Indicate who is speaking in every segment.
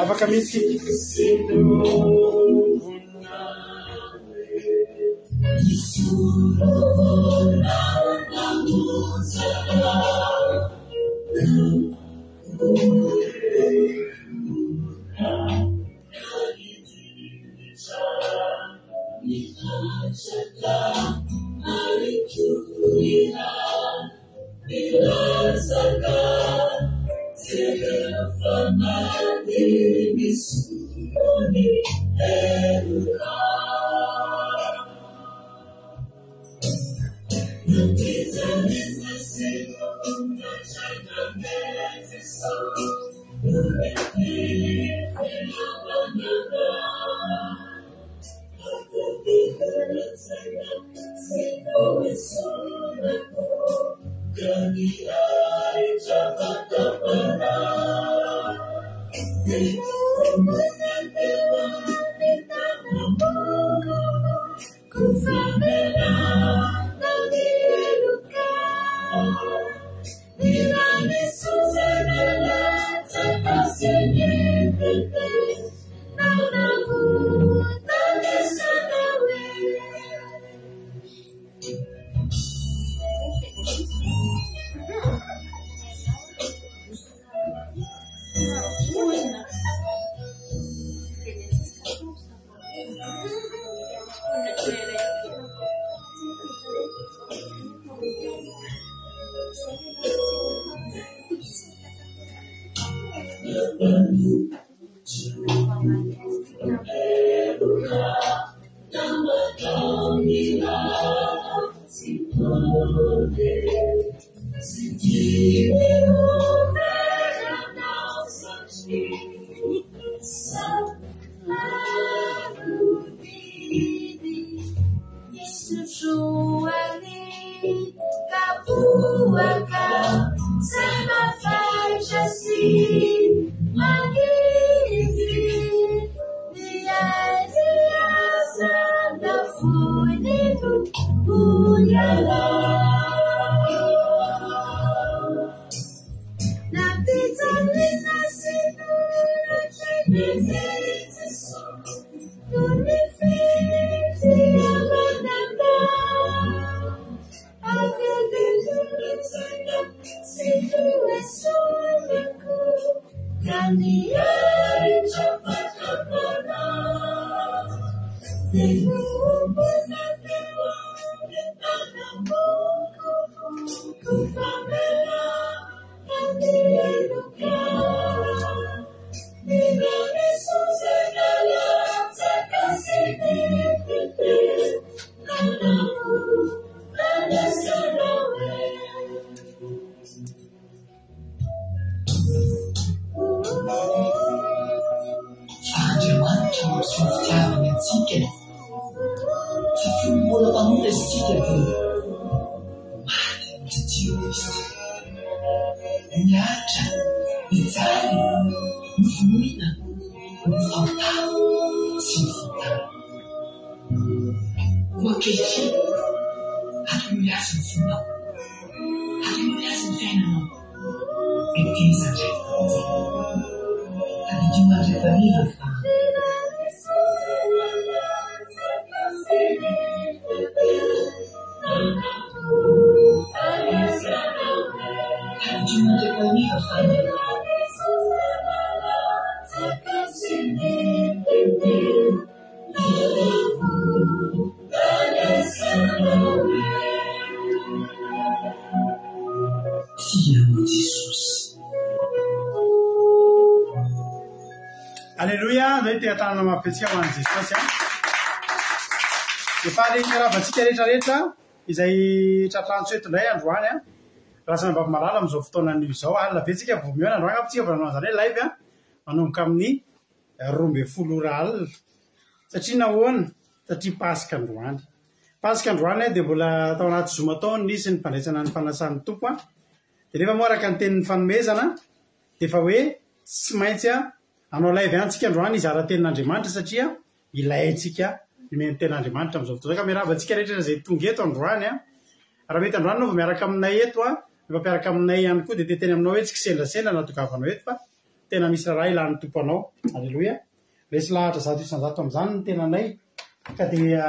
Speaker 1: Afaka misy Alleluia, vete atana mapetsika ho an'i Jesosy a. Efa le raha vatsika rehetrarehetra izay tratrantso eto indray androany a. rasana mba malala am'izao fotoana n'izao alina vetsika vomiona androany apitsika fa nanao zany hoe live manomboka amin'ny 12 alina satria nahoana satria pasika androany dia mbola tao anaty zoma taony nisy ny fandraisana ny fanasan'ny tompo dia nefa moa araka ny tenin'ny fanomezana dia fa hoe tsy maintsy anao live antsika androany izy ara-tenin'Andriamanitra satria ilayntsika ny tenin'Andriamanitra am'izao fotoana ka miarabantsika rehetra zay tonga eto androany raha mety androany nao va miaraka aminay eto mifampiaraka aminay ihany koa dia teteny aminao hoe tsy kisendasenda natogavanao eto fa tena misy raha ilan'ny tompo anao alleloia resy lahatra zato isanjato amin'izany ny tenanay ka dia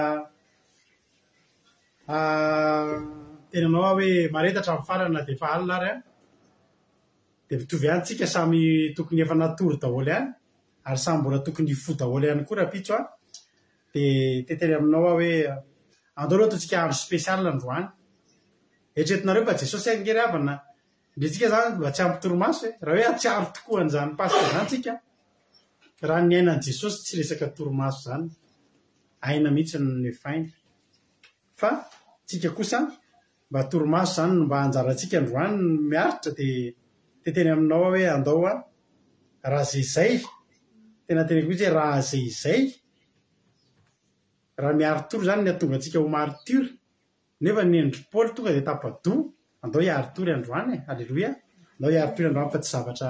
Speaker 1: tenanao hoe maretatra amin'ny farany na dia efa alina ary dia mitovy ihany tsika samy tokony efa natory daholo ihany ary samy mbola tokony fo daholo ihany koa raha pitso dia teteny aminao hoe andao aloha ataontsika andro spesialy androany eritreretinareo fa Jesosy angery havana ndretsika zany mba tsy ampitoromaso raha hoe atsiaro tokoa an'izany pasika zany tsika raha ny ainan'i Jesosy tsy resaka toromaso zany aina mihitsy ny fainy fa tsika kosa mba toromaso zany no mba anjarantsika androany miaritra dia teteny aminao hoe andao raha zay tena teneko mihitsy hoe raha zay raha miaritory zany ny atonga antsika ho martyre nefa ny endry Paoly tonga dia tapadoa andao hiaritory androany alleloia andao hiaritory androany fa tsy zavatra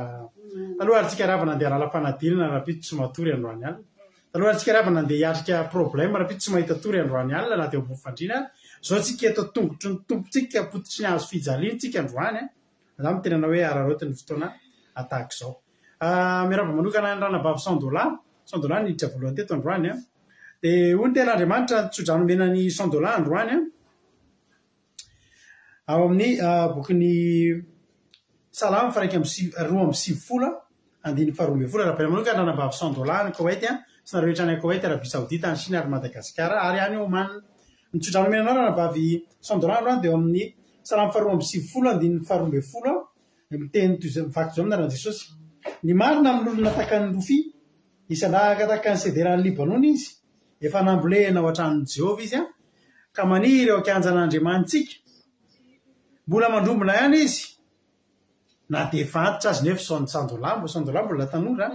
Speaker 1: taloha ary tsika raha nandeha rala-panadinana raha pito tsy matory androany alina taloha ary tsika raha nandeha hiatrika problème raha pito tsy mahita tory androany alina na dia ho bofandrina zao tsika eto tongotry ny tompotsika pototry ny hazo fijaliany tsika androany zany tenanao hoe araroty ny fotoana atahaka izao miraba manokana ny ranabavy $100 niditra voalohany teto androany dia hoy ny ten'Andriamanitra tsodranomena ny $100 androany ao amin'ny bokyny salama faraika roa amby 70 andiny faharoambin'ny folo raha manokana ny ranabavy $100 ny Koweïty sy narehetra ny Koweïty Arabia Saodita ny Chine ary Madagasikara ary any Oman ny tsodranomena anao ranabavy $100 androany dia eo amin'ny salama faharoa amby 70 andiny faharoambin'ny folo miteny mivaky zao amin'narana Jesosy ny marina amin'olona takany Rofia isanahaka takany sederan'ny Libanona izy efa nambolena ao an-tranon'i Jehova izy ka maniry eo akanjan'Andriamanitsika mbola mandrombona ihany izy na dia fantitra azy nefa $100 mbola tanora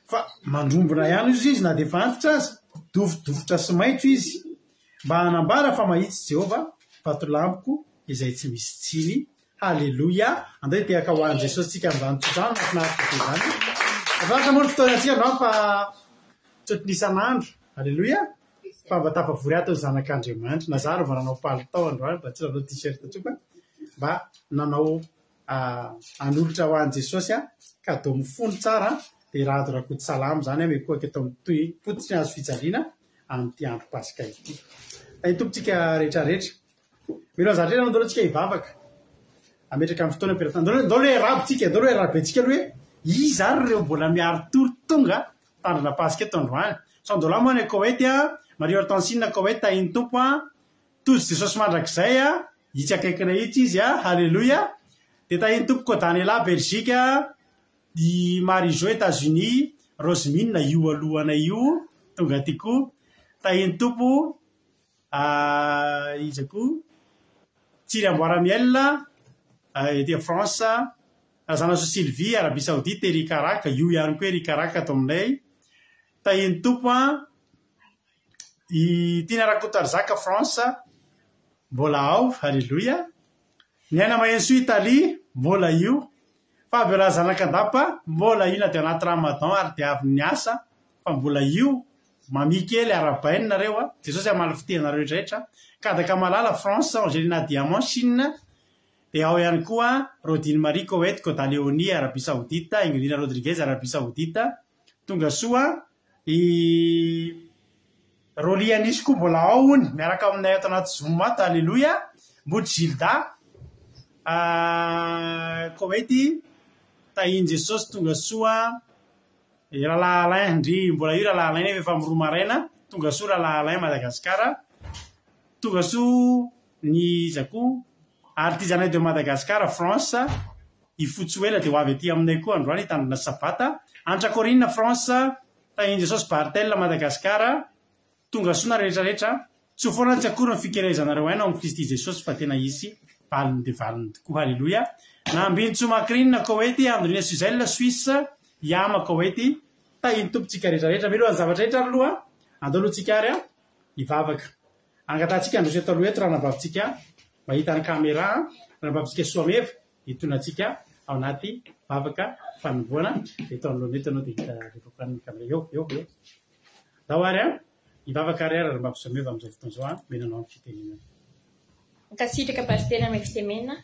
Speaker 1: fa mandrombona ihany izy na dia fantitra azy dofodofotra sy maitso izy mba hanambara fa mahitsy Jehova vatolampoko izay tsy misy tsiny halleloia andao tehaka ho an'i Jesosy tsika amin'izany tsodrano mahafinaritra zany afaratra moa ny fotoana antsika androany fa tsotry isan'andro halleloia fa mba tafavory ato ny zanak'Andriamanitra na zary mba nanao palitao androany mba tsy nanao t-shirt tsoka mba nanao anolotra ho an'i Jesosy ka atao mifono tsara dia raha ato rakody salama zany mekoaka eto amin'ny pototry ny hazo fijaliana amin'ity andro pasika ity ny tompontsika rehetrarehetra mila zatra rena andao antsika hivavaka ametraka amin'ny fotoana ampiratana andao hoe rabitsika andao hoe rabentsika aloha hoe izy ary ireo mbola miaritory tonga tandrina pasika eto androany $100 moa ny Koweïty Mario Hortensine Koweïty tahiny tompo tojo Jesosy mandrakizay itsy akaikina itsy izy halleloia dia tahiny tompo Kodanela Belgique i Marijo États-Unis Rosemine io alohana io tonga tiako tahiny tompo izy koa Tsiry Amboaramiel etỳ France zanaso Sylvie Arabia Saodite Ery Karaka io ihany koa Ery Karaka ato aminay tahiny tompo i Tina Rakotarzaka France mbola ao halleloia ny aina Mahenso Italie mbola io fa avy raha zanak'andapa mbola io na dia anaty Ramadan ary dia avy ny asa fa mbola io mamikely arabainy nareo Jesosy amaly fitenareo rehetrarehetra kadaka malala France Angelina Diamant Chine dia ao ihany koa Rodine Marie Koweïty Kodaleoni Arabia Saodita Ingolina Rodriguez Arabia Saodita tonga soa i Roly Anisy koa mbola ao ony miaraka aminay ato anaty Zoom ato alleloia Mbody Gilda Koweïty tahiny Jesosy tonga soa Rahalahy Alain ndry mbola io Rahalahy Alain efa miroa maraina tonga soa Rahalahy Alain Madagasikara tonga soa ny zako artisanat de Madagascar France i Fotsuela dia ho avy aty aminay koa androany hitandrina sabata Antrakorina France tahiny Jesosy Bartel Madagasikara tonga soa na rehetrarehetra tsy ho foana tsy akory ny fikerezanareo aina amin'ny Kristy Jesosy fa tena izy valiny dia valiny tokoa halleloia na ambinitsomakrinina koety andronias Israel Suisse iama koety tahiny tompontsika rehetrarehetra meloha ny zavatra rehetra aloha andao alohantsika ary ivavaka angatantsika androzy eto aloha eto raha nabavitsika mahita ny kamera raha nabavitsika soameva hitonantsika ao anaty vavaka fanomboana eto anoloana eto anao dia hita rehefa ny kamera eo dao ary ivavaka ary raha nabavy soameva amin'izao fotoana izao menanao amin'ny fitenenana
Speaker 2: Nkasitraka pasitera amin'ny fitemena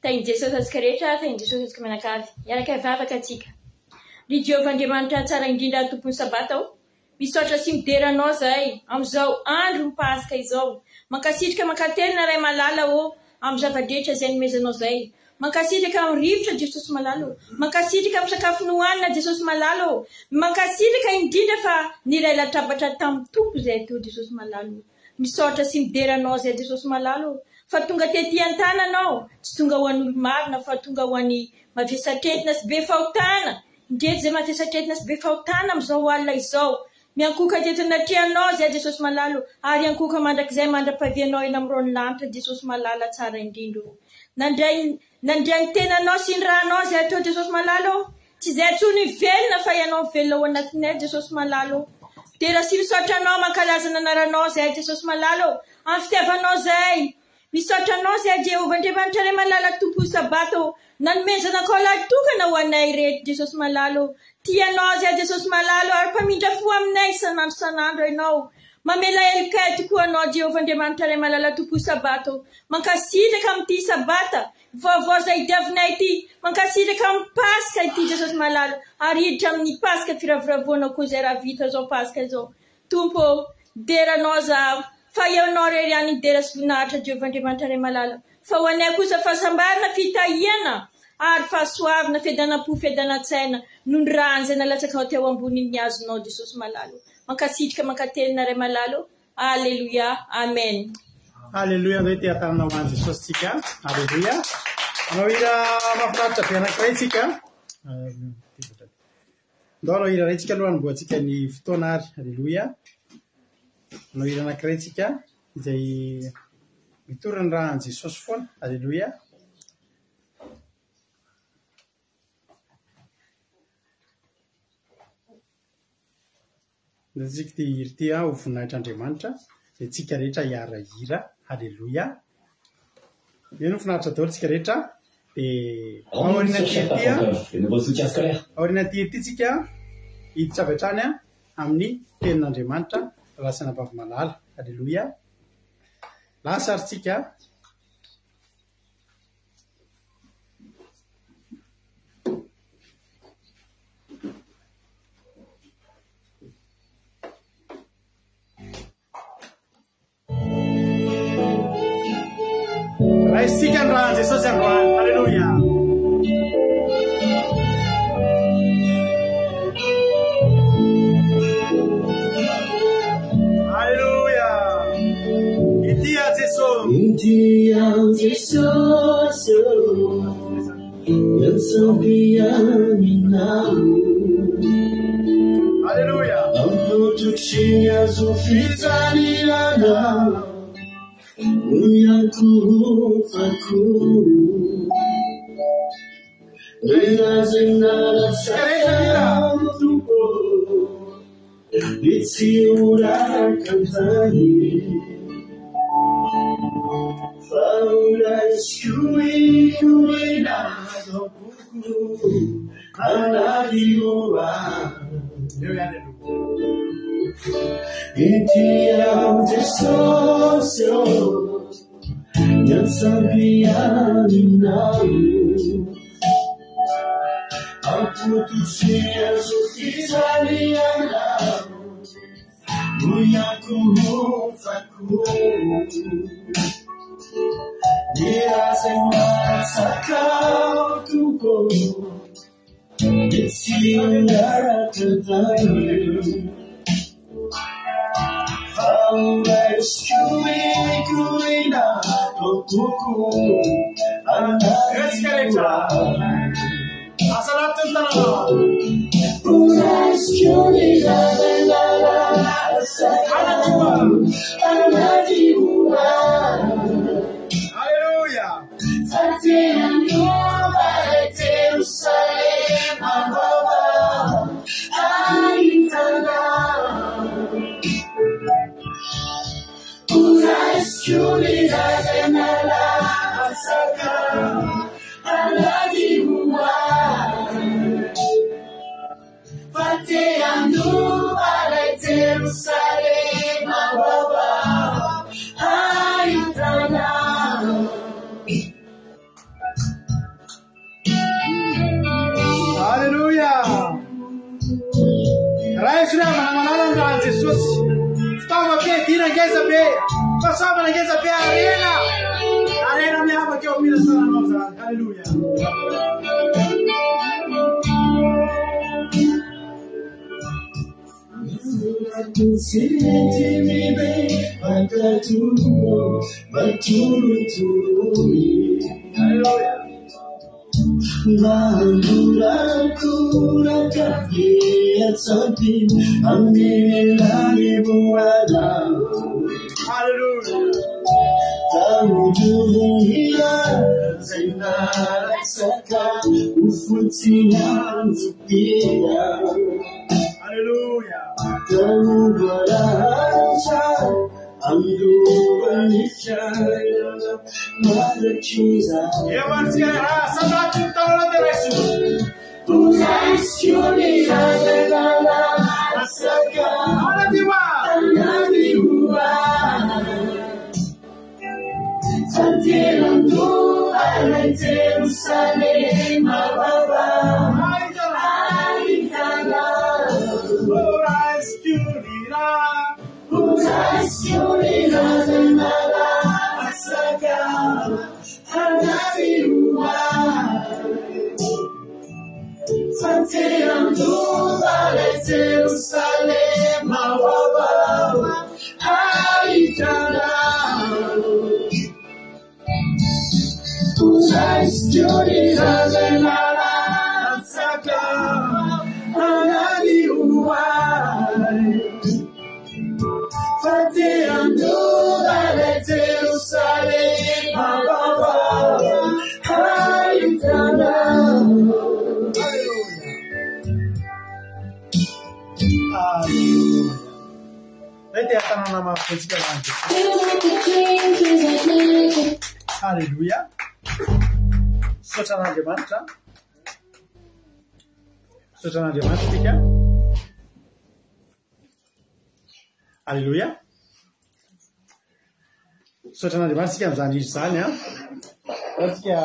Speaker 2: tainy Jesosy atsika rehetra tainy Jesosy atsika menakavy iaraka vavaka atsika ry Jehovah Andriamanitra tsara indrindra tompony sabata ao misaotra sy mideranao zahay amin'izao andro mipasika izao mankasitraka mankatelina ray malala o amin'ny zava-drehetra izay nomezanao zay mankasitraka amin'ny rivotra Jesosy malala o mankasitraka amin'ny sakafo nohanina Jesosy malala o mankasitraka indrindra fa niray latabatra tamin'ny tompo izay to Jesosy malala o misaotra sy mideranao zay Jesosy malala o fa tonga tetỳ an-tananao tsy tonga ho an'olo marina fa tonga ho an'ny mavesatretina sy be fahotana indreto zay mavesatretina sy be fahotana amin'izao alina izao miankoka teto anatrehanao zay Jesosy malala o ary ankoka mandrakizay mandra-pavianao eny amin'irony lanitra Jesosy malala tsara indrindra o nandray ny tenanao sy ny rahanao zay atao Jesosy malala o tsy zay tsony velona fa ianao velona ao anatinay Jesosy malala o tera sy misaotranao mankalaza ny anaranao zay Jesosy malala o amin'ny fitiavanao zay misaotranao zay Jehovah Andriamanitra ray malala tompo sabata o nanomezana kaola tokana ho anay reto Jesosy malala o tianao zay Jesosy malala o ary mpamindra fo aminay isanandro ianao mamela helikay tokoa anao Jehovah Andriamanitra ray malala tompo sabata o mankasitraka amin'ity sabata vaovao zay diavinay ity mankasitraka amin'ny pasika ity Jesosy malala ary hiditra amin'ny pasika firavoravoanao koa zay raha vita zao pasika zao tompo deranao zaho fa eonao rery any dera sy voninahitra Jehovah Andriamanitra ray malala fa ho anay kosa fahasambarana fitahiana ary fahasoavana fiadanam-po fiadan-tsaina noho ny rahany zay nalatsaka ao teo ambonin'ny azonao Jesosy malala mankasitraka mankatelina ray malala alleluia amen
Speaker 1: alleluia andao ty atanana ho any Jesosy tsika alleluia anao ira mahafinaritra be anankiray tsika andao anao ira ray tsika aloha anomboantsika ny fotoana ary alleluia anao ira anankiray tsika izay mitorany raha any Jesosy foana alleluia tsika ty hiry ty ho voninahitra Andriamanitra dia tsika rehetra hiarahira alleluia io no finaritra daholo tsika rehetra dia aoriana tiry ty tsika hiditra avy hatrany amin'ny tenin'Andriamanitra lasana bavy malala alleluia lasa ary tsika raisika ny raha Jesosy androany alleluia alleluia itia Jesosy alleluia ampototriny azo fitsalirana Uyanku Nenazena Tupo Itsiura Kantani Faula Iskui Kuina Dopuku Anadiua Itiam Jesosy yang sabiani namu aku tusia sufisaliana muyaku mufaku dia semua sakau tuko Itsiara tertayu Rescue Kulina Tokuku Anadura Asalatun Tanana Rescue Nila Anadura Anadura Hallelujah Alleluia. Sotran'Andriamanitra. Sotran'Andriamanitra tika. Alleluia. Sotran'Andriamanitra tika amin'izany izy zany a. Tika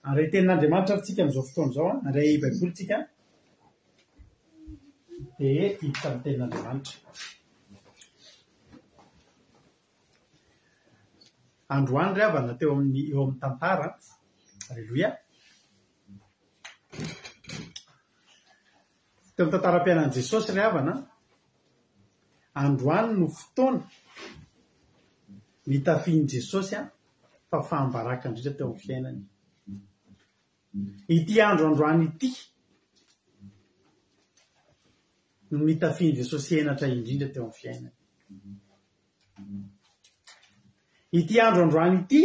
Speaker 1: andray tenin'Andriamanitra tsika amin'izao fotoana izao a, andray baiboly tsika dia hiditra amin'ny tenin'Andriamanitra. Androany ry havana teo eo amin'ny tantara. Alleluia. Teo amin'ny tantaram-piainan'i Jesosy ry havana, androany no fotoana nitafian'i Jesosy fa fahambaraka indrindra teo amin'ny fiainany. Ity androany ity no nitafian'i Jesosy henatra indrindra teo amin'ny fiainany. Ity androany ity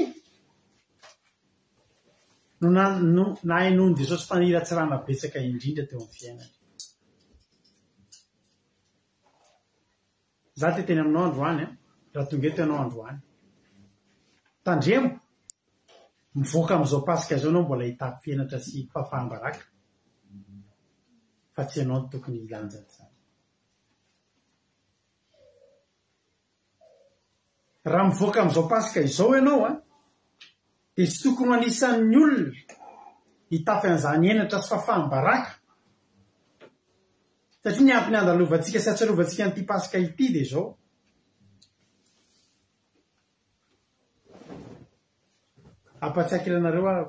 Speaker 1: no nahainoan'i Jesosy faniratsirana betsaka indrindra teo amin'ny fiainany. Za te teny aminao androany raha tonga eto ianao androany. Tandremo, mivoaka amin'izao pasika izao ianao mbola hitafienatra sy fahambaraka. Fa tsy ianao no tokony hilanja izany. Raha mivoaka amin'izao pasika izao ianao dia tsy tokony anisan'ny olona hitafy an'izany henatra sy fahambaraka. Satria ny ampiny andalovantsika sy atsiarovantsika an'ity pasika ity dia izao. Ampatsiaka ilanareo aho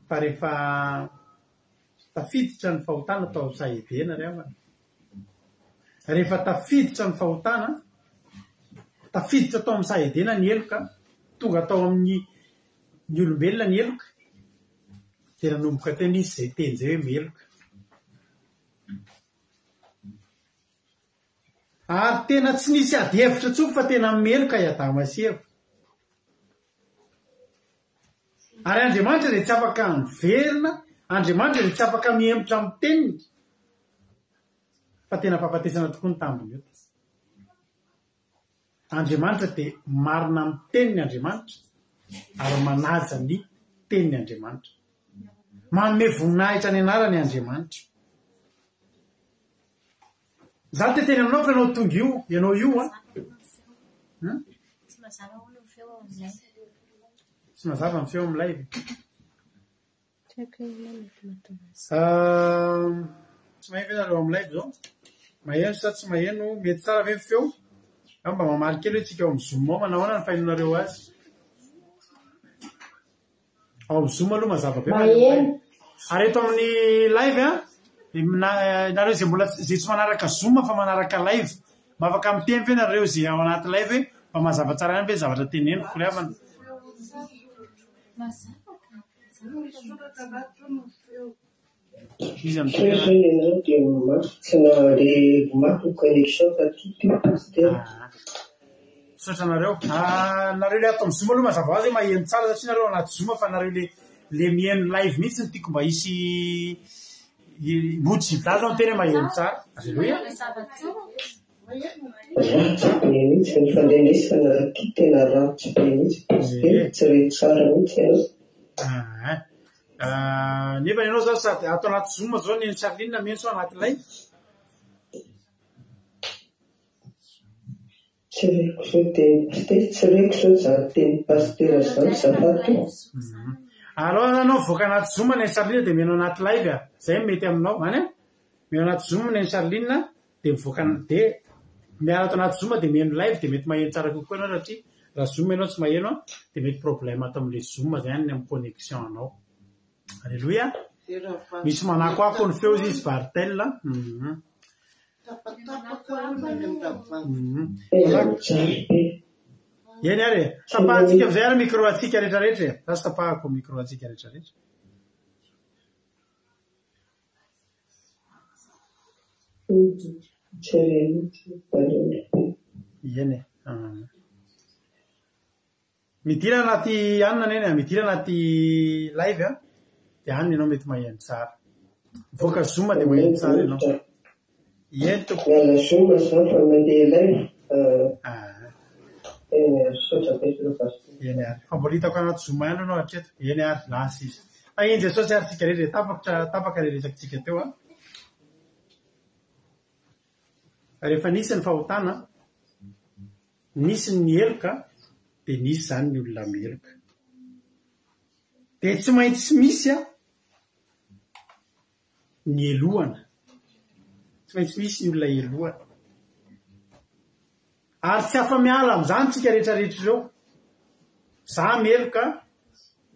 Speaker 1: fa rehefa tafiditra ny fahotana tao Saedena ry havana. Rehefa tafiditra ny fahotana, tafiditra tao amin'ny Saedena ny eloka, tonga tao amin'ny olombelona ny eloka, dia nanomboka teny izy izay teny izay hoe meloka. ary tena tsy nisy ady hevitra tsoko fa tena meloka iadamaseva ary Andriamanitra dia tsy afaka miverina, Andriamanitra dia tsy afaka miemotra amin'ny teniny fa tena fampatesana tokoa ny tambiny io. Andriamanitra dia marina amin'ny teniny Andriamanitra ary manaja ny teniny Andriamanitra, manome voninahitra ny anarany Andriamanitra. Za te teny aminao fa ianao tonga io, ianao io a tsy mazava ny feo amin'ny live. Tsy maheno venareo amin'ny live zao, maheno sa tsy maheno, mety tsara ve ny feo? Ao mba mamaly kely hoe tsika ao amin'ny zoom ao manahoana ny fahinonareo azy. Ao amin'ny zoom aloha mazava be ary eto amin'ny live a nareo zay mbola zay tsy manaraka zoom fa manaraka live, mafaka miteny ve nareo zay ao anaty live hoe mba mazava tsara ihany ve zavatra teneniko ko havana. Izy sotra nareo nareo le ato amin'ny zoom aloha mazava azy hoe maheno tsara satria nareo anaty zoom fa nareo le mihaino live mihitsy ny tiako mba hisy mody sida zao tena maheno tsara. Alleluia. Nefa ianao zao sady ato anaty zoom zao ny Charline menso anaty live. Alors anao voaka anaty zoom ny Charline dia mihaino anaty live a zay mety aminao any a mihaino anaty zoom ny Charline dia mivoaka dia miara ato anaty zoom dia mihaino live dia mety maheno tsara kokoa ianao satria raha zoom ianao tsy maheno a dia mety problème ato amin'le zoom zay any amin'ny connexion anao. Alléluia. Misy manakoako ny feo izy Bartel. Eny ary tapahantsika amizay ary micro atsika rehetrarehetra za sy tapahako micro atsika rehetrarehetra. Eny midira anaty anina eny midira anaty live a dia anina ianao mety maheno tsara, voaka zoom dia maheno tsara ianao. Eny toko eny ary fa mbola hitako anaty zoom ihany anao hatreto. Eny ary lasa izy eny Jesosy ary tsika rehetra tapaka le resakintsika teo a. Rehefa nisy ny fahotana, nisy ny eloka dia nisy zany ny olona meloka, dia tsy maintsy misy a ny elohana, tsy maintsy misy ny olona elohana ary tsy afa miala amin'izany tsika rehetrarehetra ireo. Za meloka,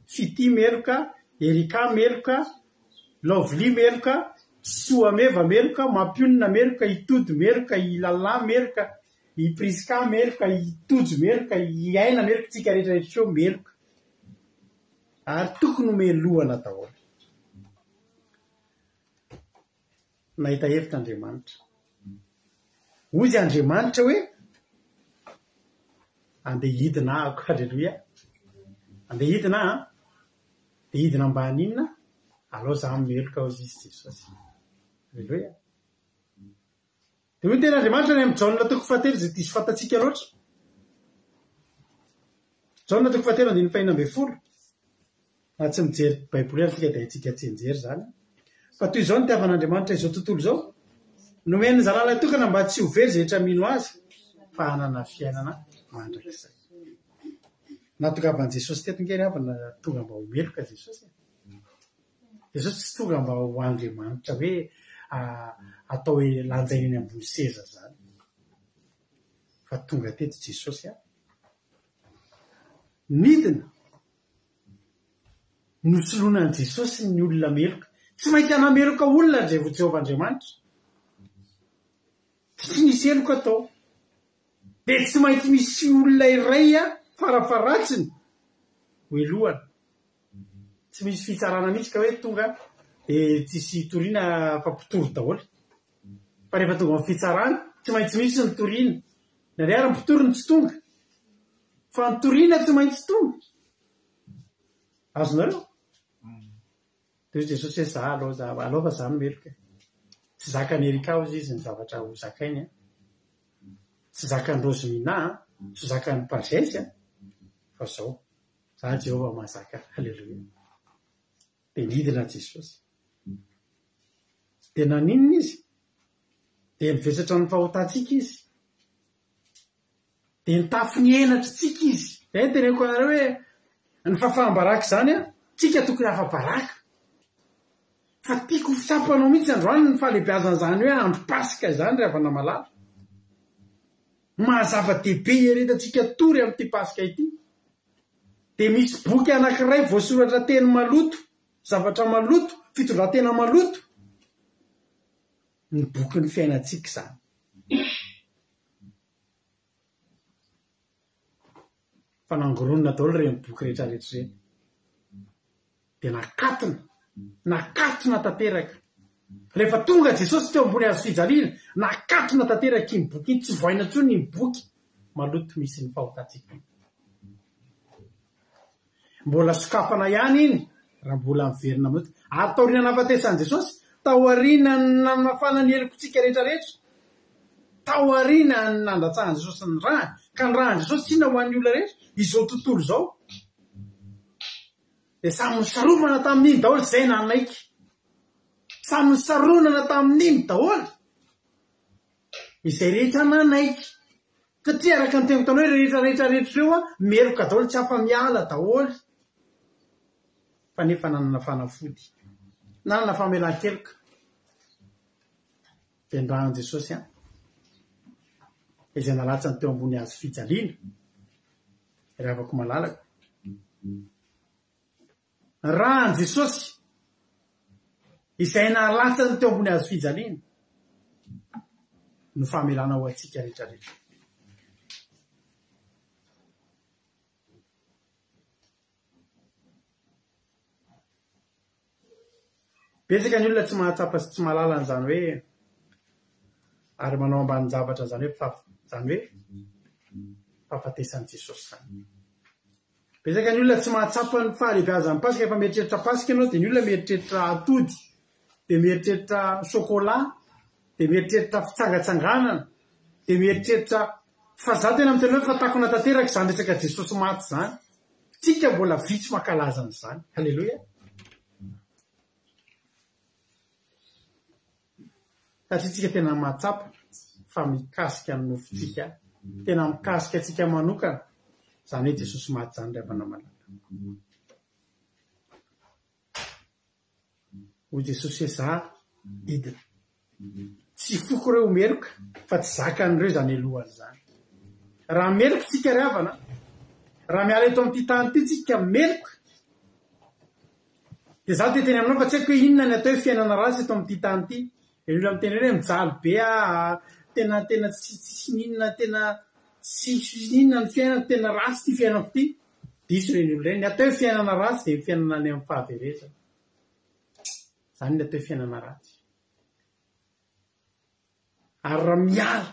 Speaker 1: Fity meloka, Erika meloka, Lovely meloka, Soameva meloka, Mampionina meloka, Itody meloka, Ilala meloka, Ipriska meloka, Itojo meloka, Iaina meloka, tsika rehetrarehetra ireo meloka ary tokony melohana daholo. Nahita hevitra Andriamanitra, ozy Andriamanitra hoe andeha hidina ahako. Alleluia. Andeha hidina dia hidina ambany inona alao za meloka ao izy Jesosy. Alleluia. Dia hoy tena Andriamanitra ny amin'ny Jaona toko fahatelo izay diso fantatsika loatra. Jaona toko fahatelo 9:20. Na tsy mijery baiboly antsika dia haintsika tsy hijery zany. Fa toy izao ny tiavan'Andriamanitra izao tontolo izao, nomeny zanalay tokana mba tsy ho very izay rehetra mino azy fa hanana fiainana mandrakizay. Natongavan'i Jesosy teto ngery avana tonga mba ho meloka Jesosy. Jesosy tsy tonga mba ho Andriamanitra hoe atao hoe lanjaina eny ambony seza zany, fa tonga teto Jesosy a nidina nosoloana an' Jesosy ny olona meloka. Tsy maintsy hanameloka olona zay vo Jehovah'Andriamanitra, tsy misy eloka atao dia tsy maintsy misy olona iray a farafaratsiny ho elohana. Tsy misy fitsarana mihitsy ka hoe tonga dia tsisy toriana fa mpitory daholo, fa rehefa tonga amin'ny fitsarana tsy maintsy misy ny toriana na ry ary mpitoriny tsy tonga fa ny toriana tsy maintsy tonga azonareo de jesosy hoe za aloha fa za nomeloka tsy zakany erika izy izy ny zavatra ho zakainy tsy zakany rozimina tsy zakany pazesy fa zao za Jehova mahazaka haleloia de nidina Jesosy de naninona izy de nivesatra ny fahotantsika izy de nitafy ny enatra tsika izy zay teneko anareo hoe ny fahafahambaraka zany tsika tokony hafabaraka fa tiako fitsapanao mihitsy androany ny fahalehibeazan'zany hoe andro pasika zany rehefa namalala mahazava-dehibe iretantsika tory amin'ity pasika ity de misy boky anankiray voasoratra teny maloto zavatra maloto fitondratena maloto ny boky ny fiainantsika zany fa nangoronina daholo reny boky rehetrarehetra reny de nakatona tanteraka rehefa tonga Jesosy teo ambony hazo fijaliana nakatona tanteraka iny boky iny tsy voaina ntsony iny boky maloto misy ny fahotantsika mbola sokafana ihany iny raha mbola miverina maloto ary taoriana nafatesany Jesosy taoriana namafana ny helokontsika rehetrarehetra taoriana nandatsahany Jesosy ny raha ka ny rahan Jesosy tsy inona ho an'ny olona rehetra izao tontolo zao de samy nisaromana tamin'iny daholo zay nanaiky samy nisaronana tamin'iny daholo izay rehetra nanaiky satria araka ny tengo tany hoe rehetrarehetra reo meloka daholo tsy hafa miala daholo fa nefa nanana fanafody nanana famelan-keloka de ndrahan Jesosy izay nalatsany teo ambony hazo fijaliana raha avako malalaka rahan Jesosy izay nalatsany teo ambony hazo fijaliana no famelana ho atsika rehetrarehetra betsaka ny olona tsy mahatsapa sy tsy mahalala n'izany hoe ary manao ambany zavatra zany hoe fahafatesan'i Jesosy zany betsaka ny olona tsy mahatsapa ny fahalehibeazan'ny pasika efa mieritreritra pasika ianao de ny olona mieritreritra atody de mieritreritra chocolat de mieritreritra fitsangatsanganana de mieritreritra fa za tena miteny hoe fa takona tanteraka zany resaka Jesosy maty zany tsika mbola vitsy mankalaza n'izany haleloia satria tsika tena mahatsapa fa mikasika ny nofotsika tena mikasika atsika manokana zany hoe Jesosy maty zany rehefa namalala ho Jesosy hoe za idina tsy foko reo meloka fa tsy zakan'ireo zany alohany zany raha meloka tsika ry havana raha miala eto amin'ity tany ity tsika meloka de za te teny aminao fa tsy haiko hoe inona ny atao hoe fiainana ratsy eto amin'ity tany ity olona miteny hoe mijaly be tena tsy ninona tena tsy inona ny fiainana tena ratsy ty fiainako ty diso reny olo reny ny atao hoe fiainana ratsy de fiainana any amin'ny fahavereza zany ny atao hoe fiainana ratsy ary raha miala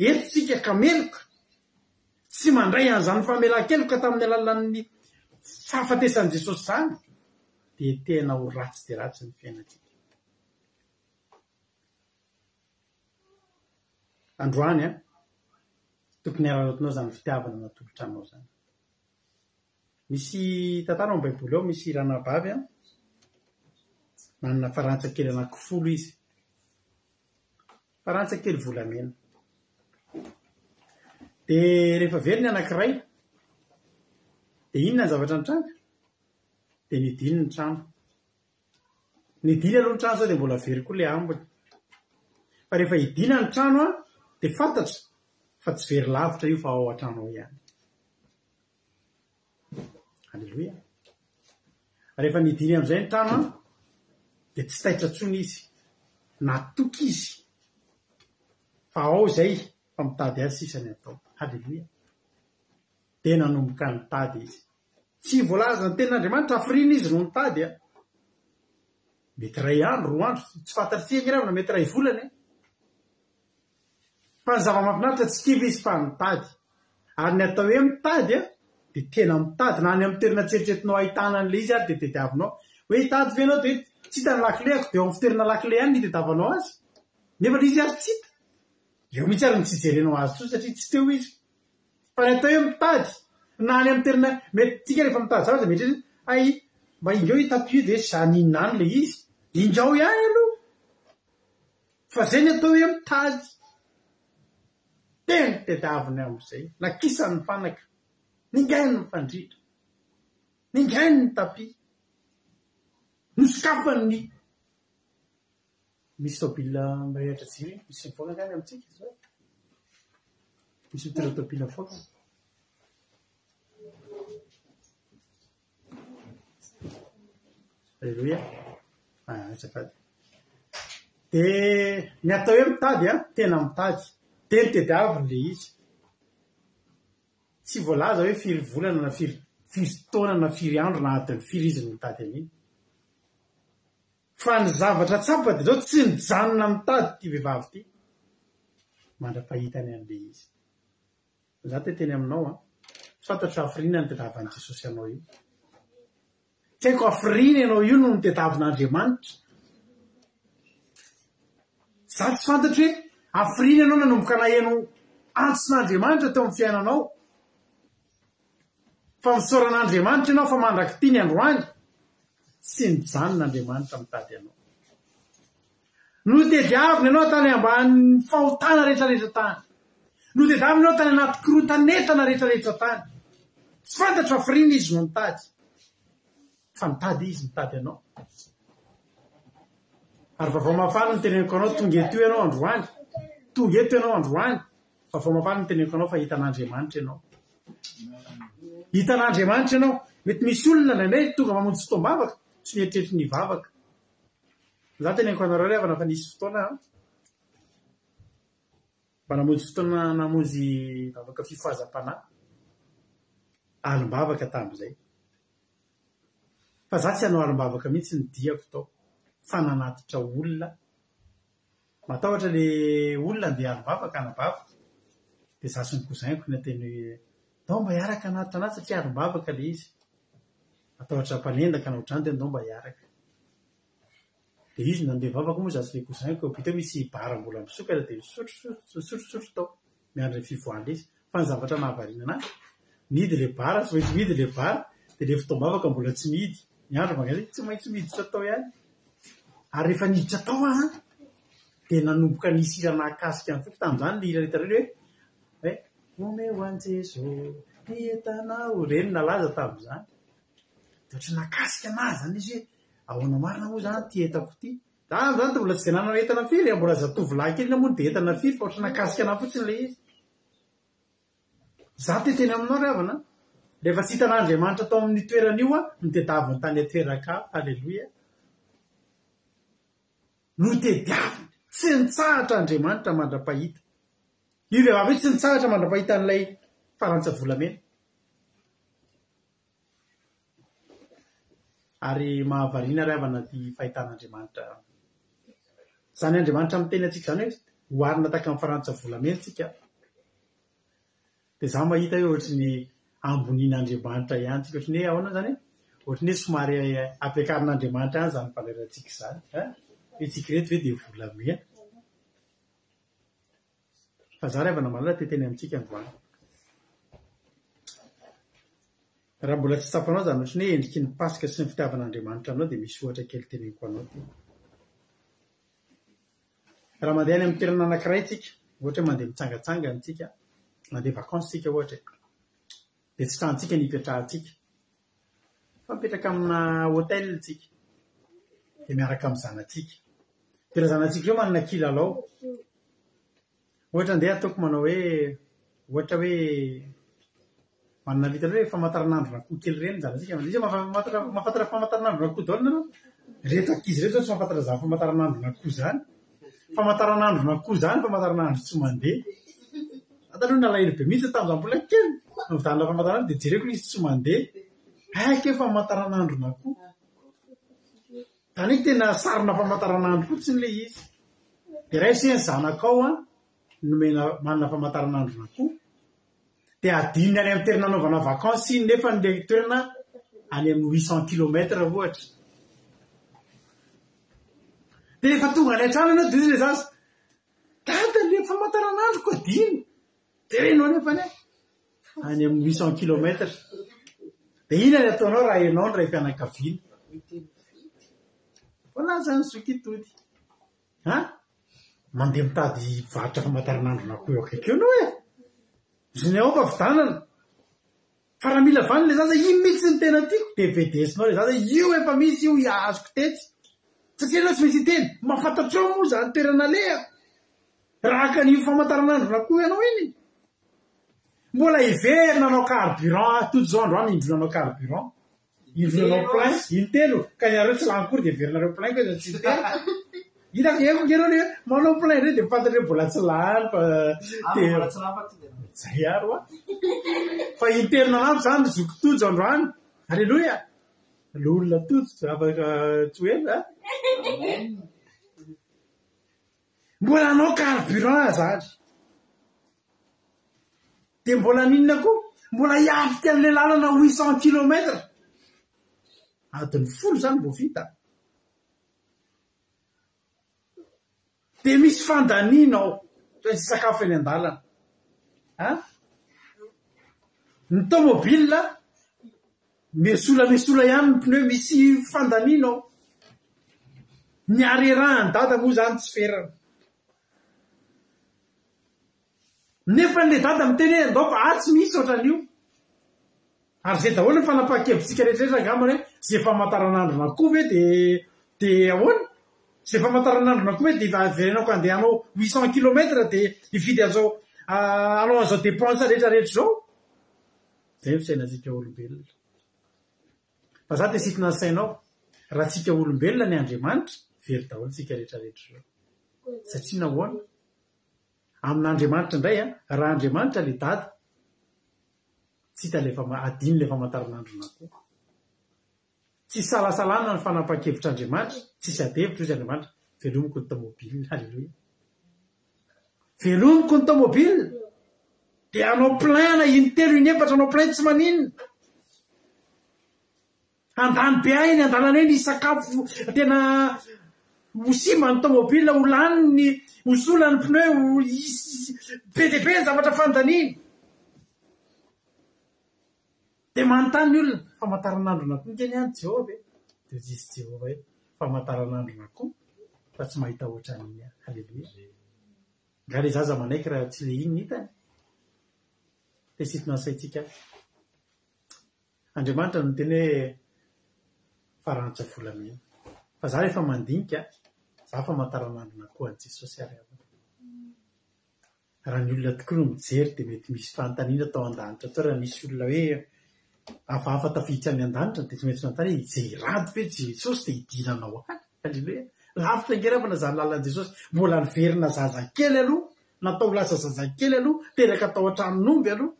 Speaker 1: eto tsika ka meloka tsy mandray an'izany famelan-keloka tamin'ny alalan'ny fahafatesan'i Jesosy zany de tena ho ratsy de ratsy ny fiainatsika androany tokony araraotinao zany fitiavana natolotra anao zany misy tantara ao baiboly ao misy ranabavy manana farantsakely anankifolo izy farantsakely volamena de rehefa very ny anankiray de inona ny zavatra nitranga de nidiny ny trano nidiny aloha ny trano sao de mbola very koa le ambony fa rehefa idina ny trano de fantatra fa tsy very lavitra io fa ao an-trano ao ihany halleloia rehefa nidiny amin'izay ny trano de tsy taitra tsony izy natoky izy fa ao zay fa mitady azy sisany atao halleloia de nanomboka nitady izy tsy voalaza ny tenin'Andriamanitra hafirina izy no nitady mety ray andro roa andro tsy fantatry tsiany raha na mety ray volana fa ny zava-mafinaritra tsy kiva izy fa mitady ary ny atao hoe mitady a de tena mitady na any amin'ny toerana tseritreretinao ahitana an'le izy ary de tediavinao hoe hitady ve anao de hoe tsy hitany lakile ako de eo amin'ny fitoerana lakile any ny tediavanao azy nefa le izy ary tsy hita eo mihitsy ary ny tsy jerenao azy tso satria tsy teo izy fa ny atao hoe mitady na any amin'ny toerana mety tsika rehefa mitady zavatra de mety ay mba indreo hitapio de zaninona any le izy indrao ihany aloha fa zay ny atao hoe mitady tena tediaviny amin'izay nakisan'ny fanaka ningainy ny fandritra ningainy ny tapi nosokafany misy tobila mirehatra jiry misy mivoaka gany amintsika zao misy mitondra tobila foka alleloia azafady de ny atao hoe mitady a tena mitady tena tediaviny le izy tsy voalaza hoe firy volana na firy taona na firy andro na adiny firy izy ny mitady an'iny fa ny zavatra tsapa de zao tsy nijanona mitady ty vehivavy ty mandra-pahitany an'le izy za te teny aminao a fantatro hafirina ny tediavan'i Jesosy anao io tsy haiko hafirina ianao io no ny tediavin'Andriamanitra za tsy fantatro hoe hafirina ianao nanomboka naheno antson'Andriamanitra teo amin'ny fiainanao fa misoran'Andriamanitra ianao fa mandraky ty ny androany tsy nijanon'Andriamanitra mitady anao no tediaviny ianao tany ambany fahotana rehetrarehetra tany no tediaviny ianao tany anaty korotanetana rehetrarehetra tany tsy fantatro hafirina izy no mitady fa mitady izy mitady anao ary vavao mafana ny teneniko anao tonga eto ianao androany tonga eto ianao androany vavao mafana ny teneniko anao fa hitan'Andriamanitra ianao hitan'Andriamanitra ianao mety misy olona nandray tonga mamonjy fotoam-bavaka tsy mieritrerity ny vavaka za teneniko anareo revana fa nisy fotoana mba namonjy fotoana namonjy vavaka fifoazam-panahy alim-bavaka tam'izay fa za tsy hanao alim-bavaka mihitsy ny diako tao fa nanatitra olona matahotra le olona andeha alim-bavaka anabavaka de za sy ny kozainiko ny ateny hoe ndao mba hiaraka anatitra anazy satria alim-bavaka le izy matahotra mpanendaka na ohatrany de ndao mba hiaraka de izy nandeha vavaka moa za sy le kozainiko biteo misy bara mbola misokatra de sotrosotro tao miandry fivoahana izy fa ny zavatra nahavariana anazy mihidy le bara tsy maintsy mihidy le bara de le fotoam-bavaka mbola tsy mihidy miandro magazay tsy maintsy miditra tao ihany ary rehefa niditra tao de nanomboka nisira nakasika ny foky tam'izany le hira rehetrarehetra hoe omeo an Jeso nietanao reny nalaza tam'izany de ohatra nakasika anazy zany izy hoe ahoana marina moa zany ty etako ty zany de mbola tsy de nanana entana firy mbola zatovolahy kely namoa de entana firy fa ohatra nakasika anahy fotsiny le izy za te teny aminao ravana rehefa tsy hitan'Andriamanitra tao amin'ny toerana io no tediaviny tany atoeraka alleloia no tediaviny tsy nitsahatra Andriamanitra mandra-pahita io vehivavy io tsy nitsahatra mandra-pahita n'ilay farantsavolamena ary mahavariana ravana ty fahitan'Andriamanitra zany Andriamanitra miteny atsika zany hoe hoarina taka amin'ny farantsavolamena tsika de za mahita hoe ohatry ny ambonian'Andriamanitra ihany tsika ohatry ny hoe ahoana zany ohatry ny hoe somary ampiakarin'Andriamanitra ihany zany faleratsika zany hoe tsika reto hoe de volamena fa za ravana malala te teny amintsika androany raha mbola tsy tsapanao zany ohatry ny hoe endriky ny pasika sy ny fitiavan'Andriamanitra aminao de misy ohatra kely teneniko anao ty raha mandeha any amin'ny toerana anankiray tsika ohatra hoe mandeha mitsangatsangana tsika mandeha vakansy tsika ohatra de tsy trantsika ny hipetrahantsika fa mipetraka amina hôtel tsika de miaraka amin'ny zanatsika de raha zanatsika io manana kilalao ohatra andeha ataoko manao hoe ohatra hoe manana litatra hoe famataranandro nakoho kely reny zanatsika izy mahafantatra famataranandro nakoho daolina anao reto ankizy reto tsy mahafantatra zany famataranandro nakoho zany famataranandro nakoho zany famataranandro tsy mandeha ataloha nalahelo be mihitsy tam'izany mbola kely novidanina famataranandro de jereko izy tsy mandeha haike famataranandro nakoho tany tena sarina famataranandro fotsiny le izy de raha iseny zanakao nomena manana famataranandrona koa dia adiny any amin'ny terinanaovana vakansy nefa nle toerana any amin'ny 800 kilometra ohatra dia efa tonga any an-trano ianao de le zaza dada le famataranandro ko adiny dia renao nefa any any amin'ny 800 kilometra dia ina ny ataonao raha ianao ny ray mpianakaviana vola zany zokitody mandeha mitady varotra famataranandrona koa eo akaiky ianao zany ao fa vidanana fa raha mila vany le zaza io mihitsy ny tena tiako dia vedesinao le zaza io efa misy io azoko tetsy satria anao tsy maintsy teny mahafantatra ao moa zany toerana leha raha ka ny famataranandrona koa ianao iny mbola iverina anao carburant toto zao androany indronanao carburant indronanao plein intelo ka niareo tsy lankory dia iverinareo plein ko tsy telo hitako enao le manao plein re dia fantatreo mbola tsy lany fa zay aro fa interina anampo zany zokotojo androany alleloia le olona tojo afaka tsy hoe mbola anao carburant zany dia mbola ninona koa mbola hiavika an'le lalana 800 kilometra adiny 10 zany mbo vita dia misy fandaninao toy sy sakafo eny an-dalana ny tomobile mesola ihany ny pneu misy fandaninao ny arerahany dada moa zany tsy ferana nefa nle dada miteny hoe andao fa tsy misy ohatran'io ary zay daholo ny fanapaha-kevitsika rehetrarehetra angamany hoe zay famataranandrona koa ve dia ahoana zay famataranandrona koa hoe dia averenako andehanao 800 kilometra dia ividy an'izao anao an'izao dépense rehetrarehetra zao zay fisainantsika olombelona fa za dia sitina ny sainao raha tsika olombelona ny Andriamanitra very daholo tsika rehetrarehetra zao satria nahoana amin'Andriamanitra indray raha Andriamanitra le dada tsy hita adiny le famataranandrona koa tsy salasalana ny fanapaha-kevitr'Andriamanitra tsisy adevitra izy Andriamanitra velomiko ny tomobile halleloia velomiko ny tomobile dia anao plein na intelo inefatra anao plein tsy maninona andany be iny andalana eny sakafo tena hosima ny tomobile ho laniny hosola ny pneu be dia be ny zavatra fandaniny dia manontany ny olona famataranandrona koa nkeny any Jehova dia izy Jehova hoe famataranandrona koa fa tsy mahita ohatran'iny halleloia nga le zaza manaiky raha tsy le iny ny hitany dia sitina ny saintsika Andriamanitra no teny hoe faranitra volamena fa za rehefa mandinika za famataranandrona koa an' Jesosy ary raha ny olona tokoa no mijery dia mety misy fanontaniana tao an-danitra to raha misy olona hoe hafahafa tafiditra any an-danitra dia tsy maintsy fanontany hoe jerady ve Jesosy dia hidinanao any halleloia lavitra ngerafana zany lalan'i Jesosy mbola niverina zazakely aloha natao lasa zazakely aloha teraka tao an-tranomby aloha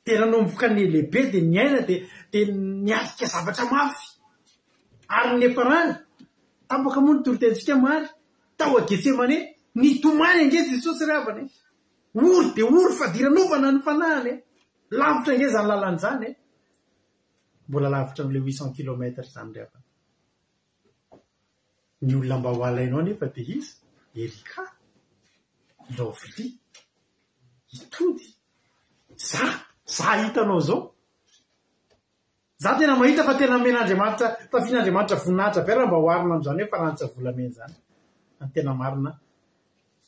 Speaker 1: dia nanomboka ny lehibe dia ny aina dia niatika zavatra mafy ary nefa rany tapaka moa ny torotensika mary tao a-Getsemane nitomany ange Jesosy ravany ory dia ory fa diranovana ny fanahany lavitra nge zany lalan'izany mbola lavitra n'le 800 kilometra zany ravany ny olona mba ho alainao nefa dia izy erika lovely hitody za hitanao zao za tena mahita fa tena men'Andriamanitra tafian'Andriamanitra voninahitra be raha mba ho arina amin'izany hoe faranitra volamena zany any tena marina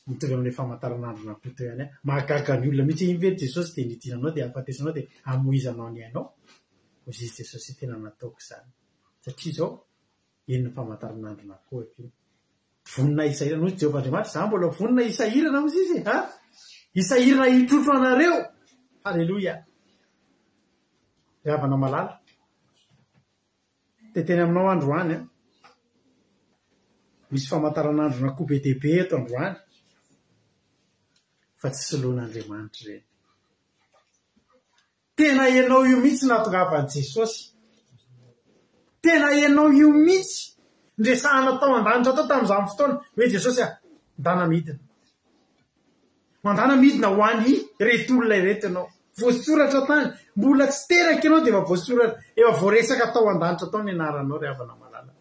Speaker 1: mitovy amin'le famataranandrona koa teo ihany mahagaga ny olona mihitsy iny ve Jesosy dia nidinanao dia ahafatesanao dia amoizanao ny ainao hozy izy Jesosy tena nataoko izany satria zao eny ny famataranandrona koa io vonina isahirana hoy Jehovah Andriamanitra za mbola vonina isahirana hozy izy isahirana hitrotro anareo halleloia ravana malala dia teny aminao androany misy famataranandrona koa be dia be eto androany fa tsy soloan'Andriamanitra ireny tena ianao io mihitsy natongavan'i Jesosy tena ianao io mihitsy ndresahana tao an-danitra tao tamin'izany fotoana hoe Jesosy ndana midina mandana midina ho any reto olona ireto ianao voasoratra tany mbola tsy teraka ianao de efa voasoratra efa voaresaka tao an-danitra tao ny anaranao ry havana malala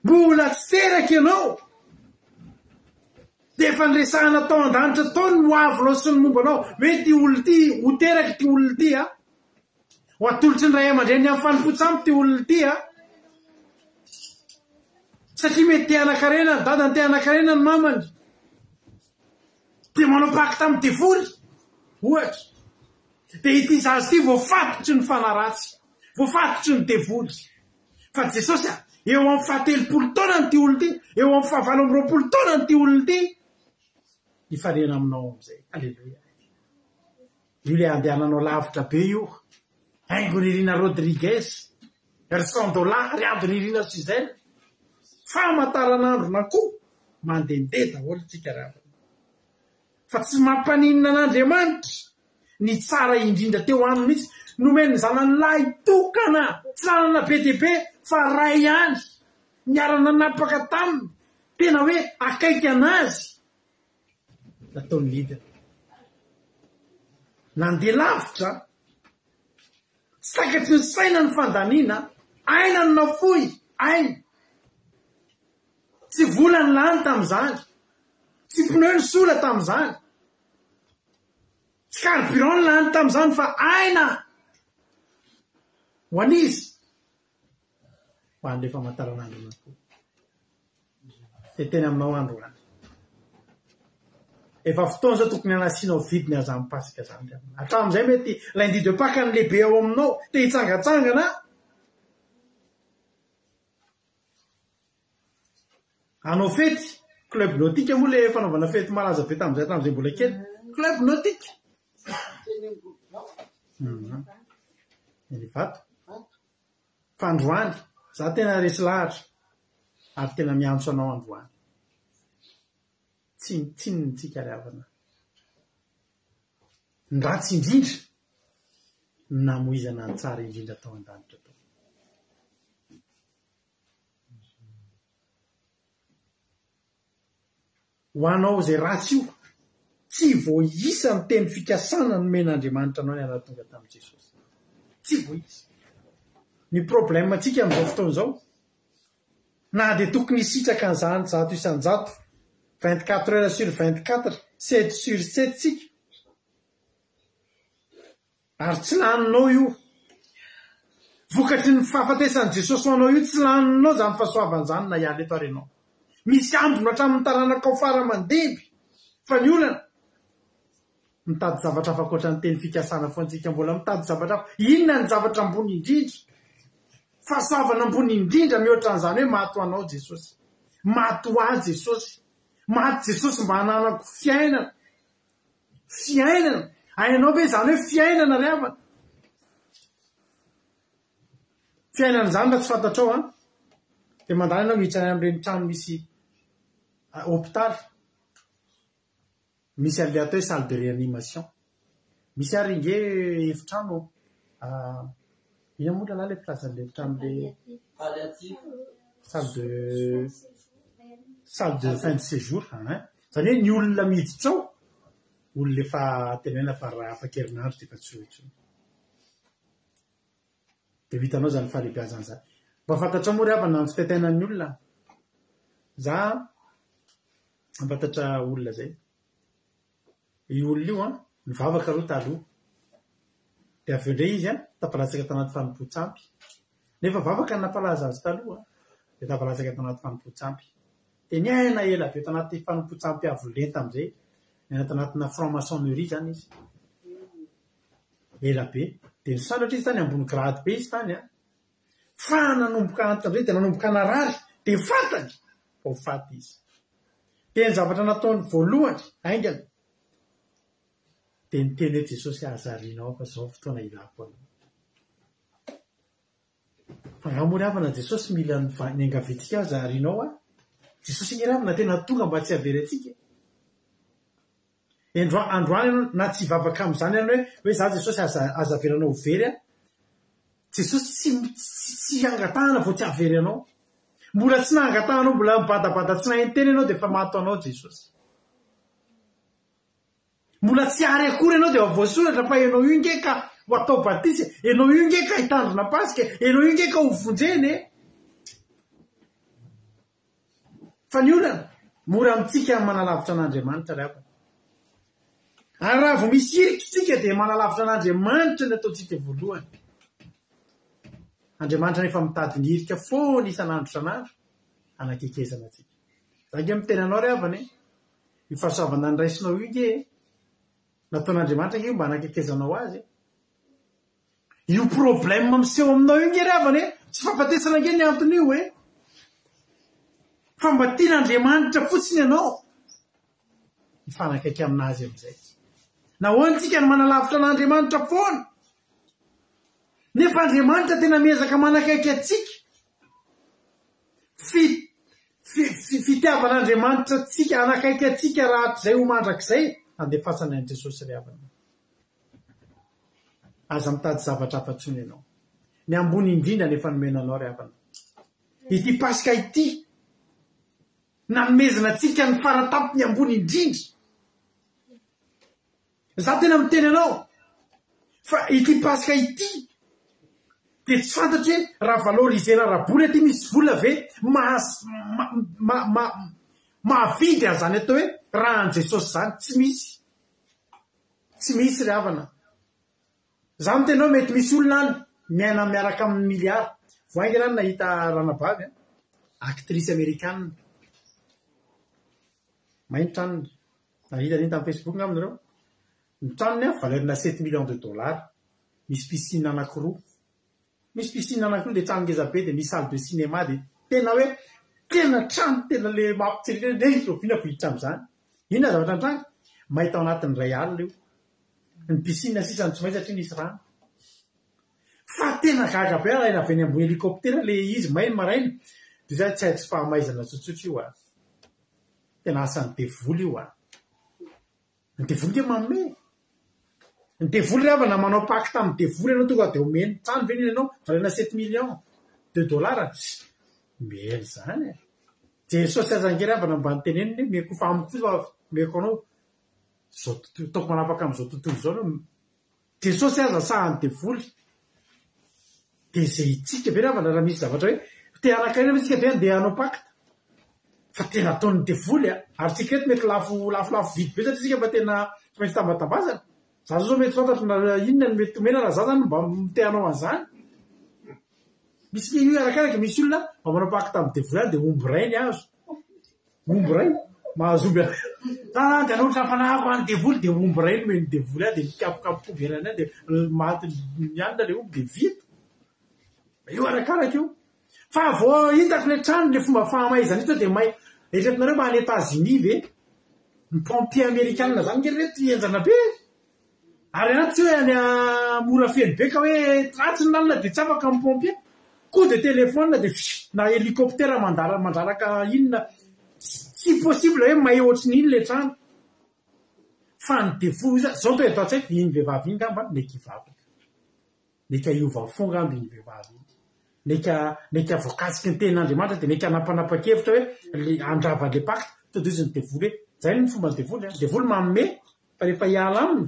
Speaker 1: mbola tsy teraka ianao de efa nresahana tao an-danitra tao ny hoavinao sy ny mombanao hoe ty olo ty ho teraka ty olona ty a ho atolotry ny ray aman-dreny amin'ny fanompotsamy ty olona ty a satria mety te anakarena ny dadany te anakarena ny mamany de manao paky tamin'ny devoly ohatra de ity zazy ty voafatotry ny fanaratsy voafatotry ny devoly fa Jesosy a eo amin'ny fahatelopolo taona ny ty olo ty eo amin'ny fahavalo amby roapolo taona ny ty olo ty ifarena aminao am'izay alleloia io le andehananao lavitra be io haingo nirina Rodriguez $100 Andony Irina Suzelle famataran'andro na koa mandendeh daholo tsika raha fa tsy mampaninina an'Andriamanitra ny tsara indrindra teo aminy mihitsy nomeny zanany lahy tokana tsy ranana be dia be fa ray ihany niarana napaka taminy tena hoe akaiky anazy nataony lidina nandeha lavitra tsy takatry ny saina ny fandaniana aina ny nafoy aina tsy vola ny lany tamin'izany tsy pneu ny sola tamin'izany tsy carburant ny lany tamin'izany fa aina ho an'izy ho an'le famantaran'andro nako de teny aminao andro any efa fotoana zao tokony anasianao vidiny azamy pasika zany hatramin'izay mety lundi de Pâques ny lehibe ao aminao te hitsangatsangana anao fety club nautique moa le fanaovana fety malaza be tamin'izay mbola kely club nautique vato fa androany za tena resy lahatra ary tena miantso anao androany tsinitsika ry havana ny ratsy indrindra namoizana ny tsara indrindra tao an-danitra tao ho anao zay ratsy io tsy voaisa ny teny fikasana nomen'Andriamanitra anao ny ana tonga tamin'i Jesosy tsy voaisa ny problème atsika amin'izao fotoana izao na dia tokony hisitraka an'izany zato isan-jato 24 heures sur 24 7 sur 7 tsika ary tsy laninao io vokatry ny fahafatesan'i Jesosy ho anao io tsy laninao zany fahasoavan'izany na iala eto arenao misy ambony hatramin'ny taranaka ho fara mandeby fa ny olana mitady zavatra hafa ankoatra ny teny fikasana foantsika mbola mitady zavatra hafa inona ny zavatra ambony indrindra fahasoavana ambony indrindra mihoatra an'izany hoe maty ho anao Jesosy maty ho ahy Jesosy maty Jesosy mba hananako fiainana hainao ve zany hoe fiainana ry havana fiainana zany raha tsy fantatrao a de mandany anao mihitsy amin'ireny trano misy hôpitaly misy an'le atao hoe salle de réanimation misy ary nge efitrano ina moa lala le filazan'le efitrano le salle de fin de séjour zany hoe ny olona miditra ao olona efa tenena fa raha afa-kerinandro de efa tsy hoetsony de vitanao zany fahalehibiazana zany mba fantatra moa ry havana amin'ny fitaitainan'ny olona za ampatatra olona zay io olona io nivavaka aloha taloha de avy eo ndray izy tapalatsaka tanaty fanompoantsampy nefa vavaka ny nampalaza azy taloha de tapalatsaka tanaty fanompoantsampy de niaina ela be tanaty fanompoantsampy avolenta am'izay tanatina franc-maçonnerie zany izy ela be de nisandratra izy tany ambony grady be izy tany fa nanomboka antam'izay de nanomboka narary de fatany ho faty izy de ny zavatra nataony voalohany aingany de niteny hoe Jesosy azarinao fa zao fotoana ilako anao fa raha moa ry havana Jesosy mila ny angaventsika azarinao Jesosy iny ry havana tena tonga mba tsy avery atsika androany ianao na tsy vavaka am'izany ianao hoe za Jesosy azaveranao very Jesosy tsy angatahana vao tsy avery anao mbola tsy naangatahanao mbola mibadabada tsy nahenteny ianao de fa mato anao Jesosy mbola tsy ary akory ianao de voasoratra fa ianao io ngeka ho atao batisy ianao io ngeka hitandrona pasika ianao io ngeka ho vonjeny fa ny olana mora amitsika ny manalavitra an'Andriamanitra rehefa ary raha vo misy irikitsika de manalavitra an'Andriamanitra ny ataotsika voalohany. Andriamanitra nefa mitady ny irika foana isan'andro isan'andro anakekezana atsika. Zange mitenanao rehavany io fahasoavana ny raisinao io nge nataon'Andriamanitra nge mba anakekezanao azy. Io problème miseho aminao io nge rehavany tsy fahafatesana nge ny antony io fa mba tian'Andriamanitra fotsiny ianao mifanakaiky aminazy am'izay. Nahoany tsika ny manalavitra an'Andriamanitra foana nefa Andriamanitra tena miezaka manakaiky atsika. Fitiavan'Andriamanitra tsika anakaiky atsika rahatrizay ho mandrakizay andefasana an' Jesosy rehavana. Aza mitady zavatra afa-tsony ianao ny ambony indrindra nefa nomenanao rehavana. Ity pasika ity nanomezana atsika ny faratampony ambony indrindra. Za tena miteny anao fa ity pasika ity de tsy fantatry hoe raha valorizena raboly aty misy vola ve mahavidy azany atao hoe raha an' Jesosy zany tsy misy rehavana. Za mitenao mety misy olona any miaina miaraka amin'ny miliara voaingy rany nahita ranabavy actrice américaine mainty tranony nahita niny tamin'ny Facebook ngaminareo ny tranony valerina 7 millions de dollars misy piscine anakiroa de trano ngeza be de misy salle de cinéma de tena hoe tena trano tena le mampitsirirena le rovina vohitra am'izany. Inona zavatra antranga mahita ao anatin'ny ray alina io ny piscine sisany tsy maintsy satria nisy rano fa tena gaga be raha avy any ambony hélicoptère le izy mainy maraina de zay tsy haitsy fahamaizana tsotsotra io tena asan'ny devoly io ny devoly ke manome ny devoly rehavana manao pacte amin'ny devoly ianao tonga de omeny trano ve nina ianao valena 7 millions de dollars mely zany Jesosy azange rehavana mba nyteneniny meko fa amiko fotsy meko anao zao toko manapaka am'izao tontolo zao no Jesosy aza sahany devoly de zay itsika ve rehavana raha misy zavatra hoe te anakaina fa tsika de andeha hanao pacte fa tena ataon'ny devoly ary tsika eto mety lafo vidy be satria tsika mba tena tsy maintsy tambatambazana. Za zao mety fantatry na inona ny mety omena raha za zany mba mite anao an'izany. Misy io arakaraky misy olona mba manao pacte amin'ny devoly any de omby rainy azo omby ray mahazomby de anao trafanahako any devoly de omby rainy meny devoly any de mikapokapokoverany any de maty mianina le omby de vita. Io arakaraky io fa vao hitako le trano le fomba fahamaizana ito de eretrinareo ma any États-Unis ve ny pompier américaine zany nge reto enjana be ary anaty tsy hoe any mora feno be ka hoe tratsy ny lalina de tsy afaka amin'ny pompier coup de téléphone de na hélicoptère mandraraka inona tsy possible hoe may ohatry n'iny le trano fa ny devoly zao to eto atsaiko iny vehivavy iny ngamba neka ivavaka neka iova fo ngamby iny vehivavy iny neka voakasiky ny tenin'Andriamanitra de neka anapanapa-kevitra hoe andravany le pacte to de izy ny devoly hoe zay ny fomba ny devoly manome fa rehefa hiala aminy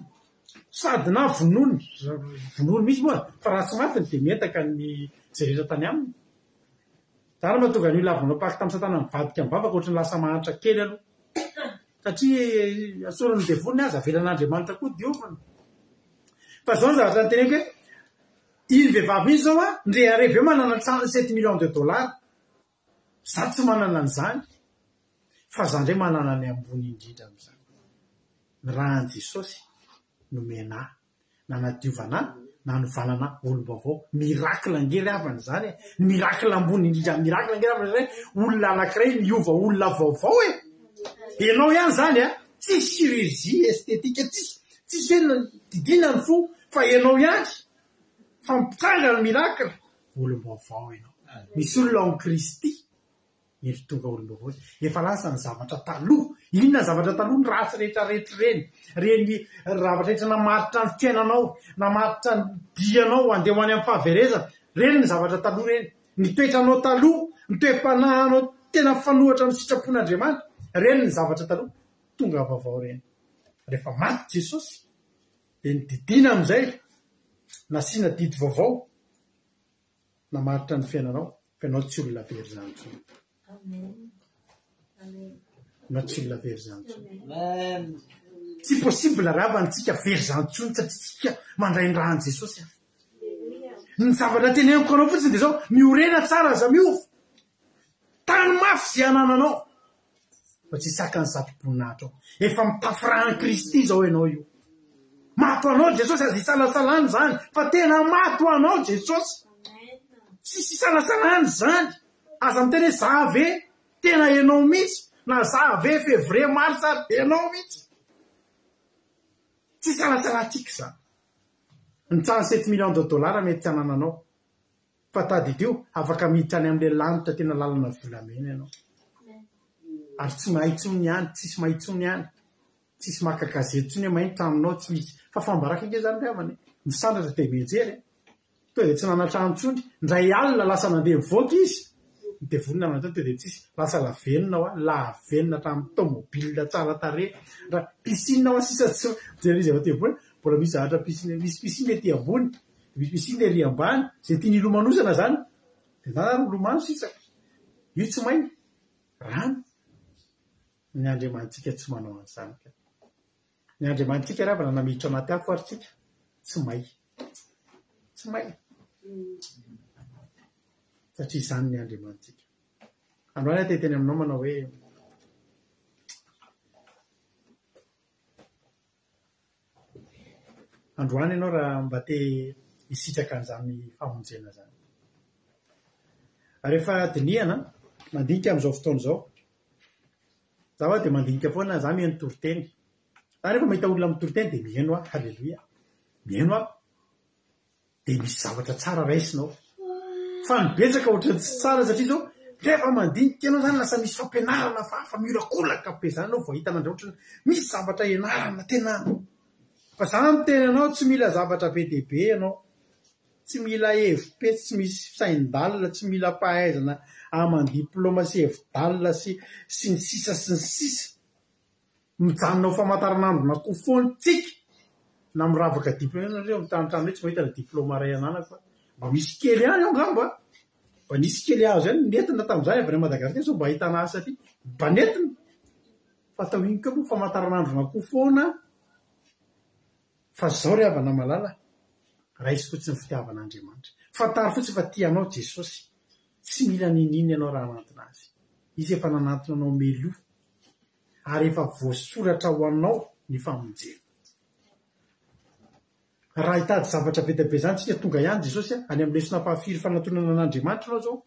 Speaker 1: sady na vonoiny misy moa fa raha tsy matiny de mientaka ny zay rehetra tany aminy. Zany mahatonga ny lavanao pacte tamin'ny satana mivadika mivavaka ohatrany lasa mahantra kely aloha satria asorany devoly azy avelan'Andriamanitra koa diovana. Fa zao ny zavatra nyteneko hoe iny vehivavy iny zao ndre areve manana 7 millions de dollars za tsy manana an'izany fa za ndray manana ny ambony indrindra am'izany ny raha an' Jesosy nomena nanadiovana nanovalana olombavao miracle nge rehavana zany ny miracle ambony indrindra miracle nge rehavana zany olona anakiray miova olona vaovao ianao ihany zany tsy chirurgie esthétique tsisy hoe didinany fo fa ianao ihany fa mitranga ny miracle olombavao ianao misy olona ao Kristy ery tonga olombavao efa lasa ny zavatra taloha inona ny zavatra taloha ny ratsy rehetrarehetra reny zavatra rehetra namaritra ny fiainanao namaritra ny dianao andeha ho any amin'ny fahaverezana reny ny zavatra taloha reny ny toetranao taloha ny toe-panahanao tena fanohatra amin'ny sitrapon'Andriamanitra reny ny zavatra taloha tonga vaovao reny rehefa maty jesosy dia nididina amin'izay nasiana didy vaovao namaritra ny fiainanao fa ianao tsy olona very zany intsony. Ianao tsy olona very zany intsony. Tsy possible raha avantsika very zany intsony satria tsika mandray ny rahan'i Jesosy. Ny zavatra teneniko anao fotsiny dia zao miorena tsara za miova tany mafy zay anananao fa tsy saka ny zato-boninahitra ao. Efa mitafirahan'i Kristy zao ianao io. Mato anao Jesosy azy isalasalany zany fa tena mato anao Jesosy. Tsisy isalasalany zany. Aza miteny hoe za ve tena ianao mihitsy na za ve février mars ianao mihitsy. Tsy isalasalantsika zany. Nitsara 7 millions de dollars mety anananao fa tadidio afaka miditra any amin'ilay lanitra tena lalana volamena ianao. Ary tsy mahay intsony ihany, tsisy mahay intsony ihany, tsisy maka gazety intsony hoe mainitra aminao tsy misy fa fambaraka ike zany riavany misandratra dia mijery to dia tsy nanatrano intsony ndray alina lasa nandeha mivoaka izy dia vonina nanatao to dia tsisy lasa lavenina ao lavenina hatramin'ny tomobile tsara tarehy raha piscine ao sisa tsy jery izy avy tebola mbola misy zavatra piscine, misy piscine ety ambony misy piscine ery ambany zay tia nilomanosana zany dia na milomano sisaka io tsy may rano. Ny Andriamanitsika tsy manao an'izany ka. Ny Andriamanitsika raha vana namiditra anaty afo ary tsika tsy may. Tsy may. Satria izany ny Andriamanitsika. Androany aho teny aminao manao hoe androany ianao raha mba te hisitraka an'izany famonjena zany. Rehefa dinihana mandinika amin'izao fotoana izao zaho dia mandinika foana za mihaino toriteny. Za rehefa mahita olona mitoriteny dia mihaino aho, halleloia, mihaino aho dia misy zavatra tsara raisinao. Fa nibetsaka ohatran'ny tsy tsara satria zao rehefa mandinika ianao zany lasa misy fampianarana fa mirakolaka be zany anao vao hitanao andray ohatrany misy zavatra ianarana tena. Fa za miteny anao tsy mila zavatra be dia be ianao, tsy mila hevim-petsy, tsy misy fisain-dalina, tsy mila pahaizana aman-diplôma sy hevi-dalina sy ny sisa sy ny sisa. Mijanonao famataranandro na kofontsika na miravaka diplôma nareo mitanitany hoe tsy mahita na diplôma ray ananako mba misy kely ihany ao ngamba. Mba nisy kely azo ihany nentina tamin'izany avy any Madagasikara so mba ahitana asa aty mba nentina fa atao iny koa moa famataranandro na kofona. Fa zao ry havana malala raisy fotsiny fitiavan'Andriamanitra. Fantary fotsiny fa tianao Jesosy. Tsy mila ninina ianao raha anatona azy. Izy efa nanatona anao meloa ary efa voasoratra ho anao ny famonjena. Raha hitady zavatra be dia be zany tsika tonga ihany Jesosy any amin'ny lesona fahafiry fanatonana an'Andriamanitra anao zao.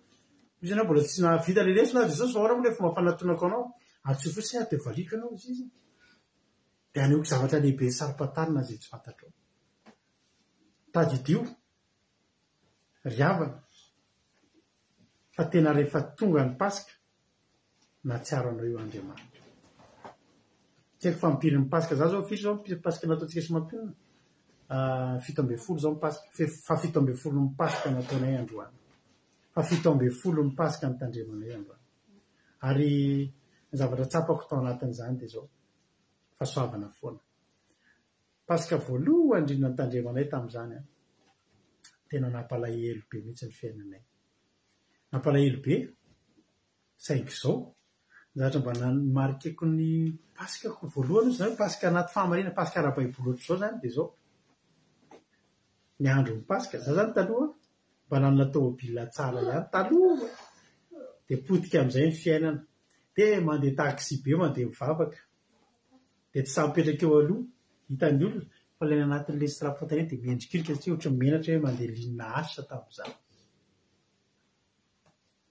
Speaker 1: Izy ianao mbola tsy navita ilay lesona Jesosy fa ohatra moa ilay fomba fanatonako anao atsoy fotsiny dia valiko ianao izy izy. Dia anehoako zavatra lehibe sarim-patarina izay tsy fantatrao. Tadidio riavana fa tena rehefa tonga ny Pasika natsiaro anao io Andriamanitra. Tsy haiko fa mimpiry ny Pasika za zao firy zao Pasika nataontsika sy mampionana 7 zao ny Pasika fa 7 ny Pasika nataonay androany. Fa 7 ny Pasika nitandremanay androany. Ary ny zavatra tsapako tao anatin'izany dia zao fahasoavana foana. Pasika voalohany indrindra nitandremanay tamin'izany tena nampalahelo be mihitsy ny fiainanay. Nampalahelo be saingy izao zavatra mba namarikeko ny Pasikako voalohany izy zany Pasika anaty fahamarina, Pasika ara-baiboly ohatr'izao zany dia zao ny andro ny Pasika. Za zany taloha mba nanana tômôbila tsara ihany taloha dia potika amin'izay ny fiainana dia mandeha taxi be mandeha mivavaka dia tsy sahampetraka eo aloha hitan'ny olona fa ilay anatin'ilay strapontany dia miendrikilika satria ohatra menatra hoe mandeha linina asa tamin'izany.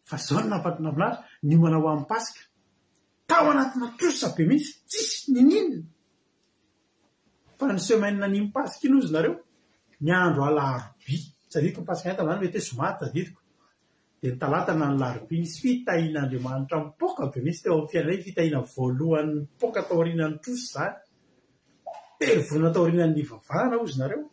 Speaker 1: Fa zao ny nampatinavina ny manao amin'ny Pasika tao anatina trosa be mihitsy tsisy ninina. Fa ny semaine nanimy Pasika iny ozy nareo ny andro alarobia tsadidiko ny Pasika tamin'izany mety hoe zoma tsadidiko dia ny talata na ny larobia nisy fitahian'Andriamanitra mipoaka be mihitsy teo amin'ny fiainanay. Fitahiana voalohany mipoaka tao aorianan'ny trosa zany. Telivona tao aorianan'ny vavahana ozy nareo.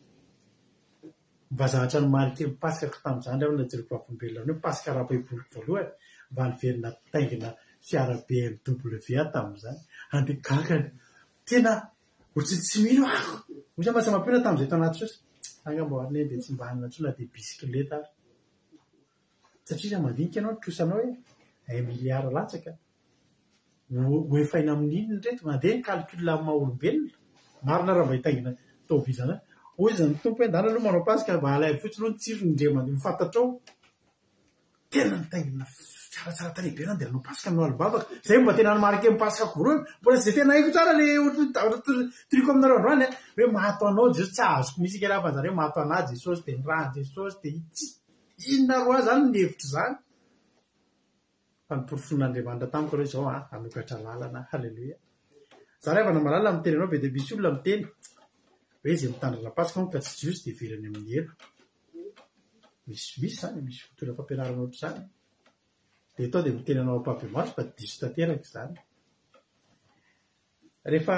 Speaker 1: Mba zavatra ny marika ny Pasikako tamin'izany aho najeriko afombelona hoe Pasika ara-baiboly voalohany mba niverina taingina fiara BMW tamin'izany. Andeha gagany tena tsy mino ako misy mba tsy mampina tamin'izay tanaty sosy angamboarina eny dia tsy mba hanina tsona dia bisikileta ary satria raha mandinika ianao nitrosanao hoe 1 miliara latsaka hoefaina amin'inony reto mandeha ny calcul amin'ny maha-olombelona marina raha mba hitangina taobilana hoy izany tompo hoe ndana aloha manao pasika mba alay fotsiny aloha ny tsirony ndre mandeha mifatatrao tena nitangina tsaratsara tanebena dia anao pasika aminao alibabaka zay mba tena nymarika amin'ny pasika koroana mbola zay tena haiko tsara le triko aminareo androany hoe mahato anao jesosy tsy azoko misy ikarahafanyzany hoe mahato anahy jesosy dia nirahan jesosy dia inona roa zany ny hevitra zany fa nyporofon'Andriamanitra tamiko aloha izao anokatra lalana halleloia za rehefa namalala miteny anao be dia misy olona miteny hoe zay mitandrina pasika moa ka tsy jiosy dia verany amin'ny elo misy zany misy fotoana fampianarana ohatr' zany dia atao dia miteny anao ampabemasy fa diso tanteraka izany rehefa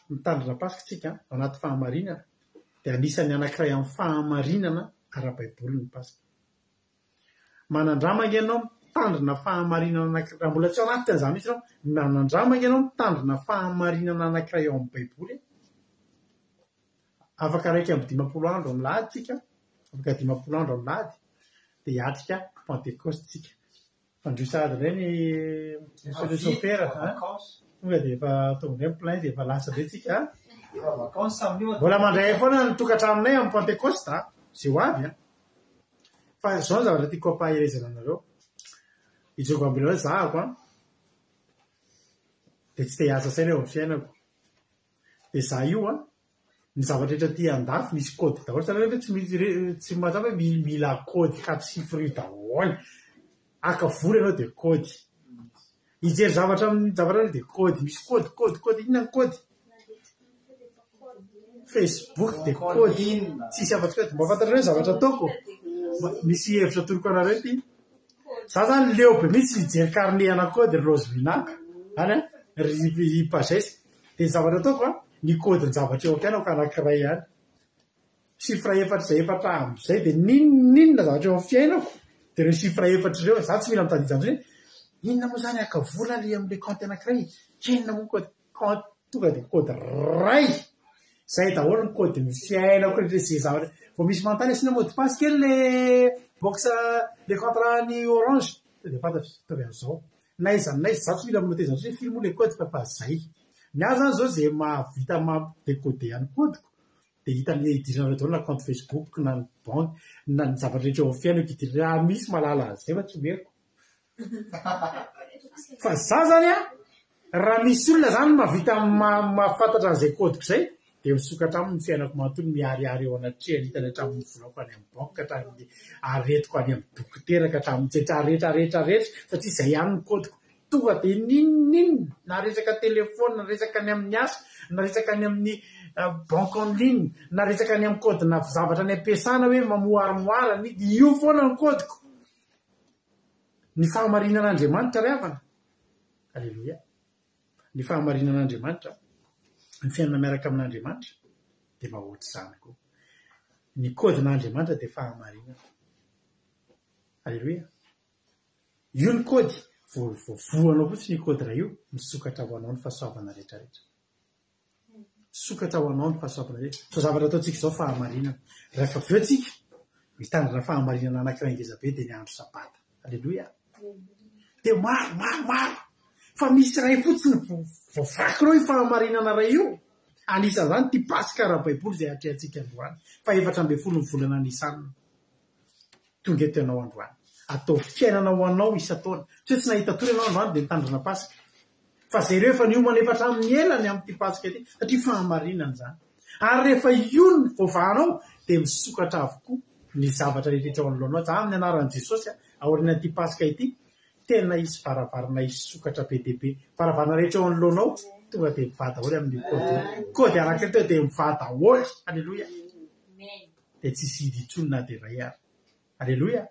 Speaker 1: mitandrina pasika tsika anaty fahamarinana dia anisany anankiray amin'ny fahamarinana ara-baiboly ny pasika manandramanga ianao mitandrina fahamarinana anankiray raha mbola tsy ao anaty an'izany mihitsy ianao manandramanga ianao mitandrina fahamarinana anankiray ao amin'ny baiboly afaka raiky amin'ny 50 andro amin'ny lahady tsika afaka 50 andro amin'ny lahady dia hiatrika pentecoste tsika fandroisady ireny sofera tonga dia efa tonga ny plein dia efa lasa be tsika mbola mandray foana ny tokantraminay amin'ny pentecoste zay ho avy fa zao ny zavatra tiako ampahairezana anareo ijoko ambelao zahako dia tsy te hiasa saina eo amin'ny fiainako dia za io ny zavatra rehetra ty andafy misy kody daholo sana hoe tsy mazava hoe mila kody 4 chiffres daholo akavory ianao dia kody hijery zavatra amin'ny zavatra dia kody misy kody inona ny kody Facebook dia kody tsisy afatsy kody mba fantatra hoe zavatra ataoko misy hevitra toroko anareo ty za zany leo be mihitsy mijery carnet anakody rosmina any ry pazesy dia ny zavatra ataoko ny kody ny zavatra eo ampiainako anankiray ihany chiffre efatra zay efatra amin'izay dia ninona zavatra eo amin'ny fiainako dia reo chiffre efatra ireo za tsy mila mitadijandro hoe inona moa zany akavola le amin'le compte anankiray kenina moa kody compte tonga dia kody ray zay daholo ny kody ny fiainako rehetra zay zavatra vao misy manontany asina mot de passe kely le box le contrat ny orange dia fantatra tovy an'izao naiza za tsy mila minotezany hoe firy moa le kody fa zay ny azy zany zao zay mahavita mampidekode ihany kodiko dia hitany idiranareo daholo na compte Facebook na ny banque na ny zavatra rehetra eo amin'ny fiainako idiry raha misy malala azay fa tsy meko fa za zany raha misy olona zany mahavita mahafantatra an'izay kodiko zay dia misokatra aminy ny fiainako manontolo miariary eo anatrehany hitany hatramin'ny volako any amin'ny banque hatramin'ny aretiko any amin'ny dokotera ka hatramin'ny jetra rehetra satria izay ihany ny kodiko tonga dia ninona na resaka telefona na resaka any amin'ny asa na resaka any amin'ny banque en ligne na resaka any amin'ny kodina zavatra ny ampiasana hoe mamoarimoara io foana ny kodiko ny fahamarinan'Andriamanitra ry havana halleloia ny fahamarinan'Andriamanitra ny fiainana miaraka amin'Andriamanitra dia mahoatra izany koa ny kodin'Andriamanitra dia fahamarinana halleloia io ny kody voanao fotsiny ny kody raha io misokatra ho anao ny fahasoavana rehetrarehetra sokatra ho anao ny fahasoavana rehetra so zavatra ataontsika izao fahamarinana rehefa avy eo tsika mitandrina fahamarinana anankiray ngezabe dia ny andro sabata halleloia dia maro fa misy ray fotsiny voavakinao io fahamarinana ray io anisan'izany ty pasika ara-baiboly zay atrehantsika androany fa 14 ny volana nisanina tonga eto ianao androany atao fiainana ho anao isa-taona tsy nahita tory ianao androany dia mitandrina pasika fa zay reo efa niomana efatra amin'ny elany amin'ity pasika ity satria fahamarinana zany ary rehefa io ny voavahanao dia misokatra avokoa ny zavatra rehetra ao anoloanao za amin'ny anaran'i Jesosy aorian'ity pasika ity tena isy varavarana isokatra be dia be varavarana rehetra ao anoloanao tonga dia mivada holy amin'ny kody anankiray teo dia mivada holy halleloia dia tsisy hiditsonina dia ray ary halleloia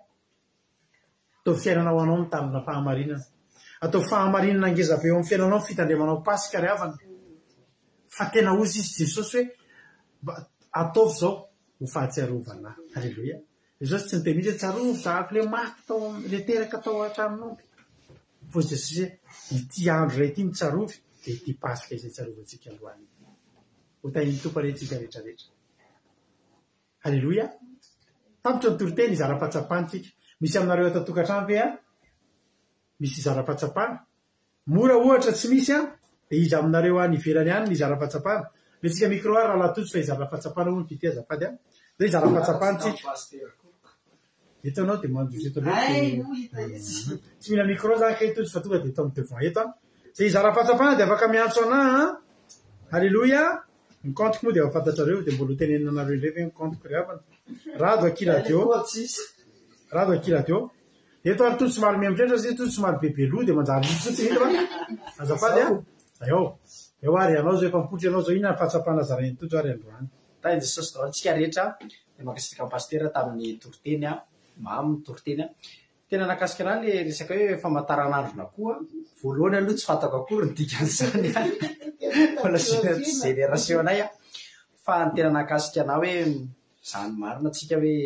Speaker 1: atao fiainana ho anao mitandrina fahamarinana atao fahamarinana ngezabe eo amin'ny fiainanao fitandremanao pasika ry havana fa tena ozy izy Jesosy hoe ataovy izao ho fahatsiarovana halleloia Jesosy tsy niteny mihitsy tsarovy zahako le maty tao le teraka tao an-tramon'omby fa Jesosy hoe ity andro ray ity ny tsarovy dia ity pasika izay tsarovantsika androany ho tainy tompo retsika rehetrarehetra halleloia tapitra ny toroteny izara-patsapantsika misy aminareo atatokantrano ve a misy izara-patsapana mora ohatra tsy misy a de izy aminareo any ivelany any ny izara-patsapana metsika microar raha latotsy fa izara-patsapana ho ny fity azafady a de izara-patsapantsika eto anao de manjosy eto tsy mila micro zany ka etotsy fa tonga de eto amin'ny devant eto a zay izara-patsapana de afaka miantso ana halleloia ny compteko moa de afafantatrareo de mbola hotenenina anareo indray ve ny compteko reavana rado akiradio rado akiradio eto ary totsy maro miamitrendra sy totsy maro bebeloha de manjary fotsiny hita azafady a eo ary anao zao efa mipotry anao zao inona fahatsapana zarainy totsy ary androany
Speaker 3: tainy jesosy daotsika rehetra de makasitraka pastera tamin'ny toroteny a mamy toroteny a tena nakasika raha le resaka hoe famataran'androna koa voalohany aloha tsy fantako akory ny dikan'izany génération anay a fa ny tena nakasika ana hoe zany marina atsika hoe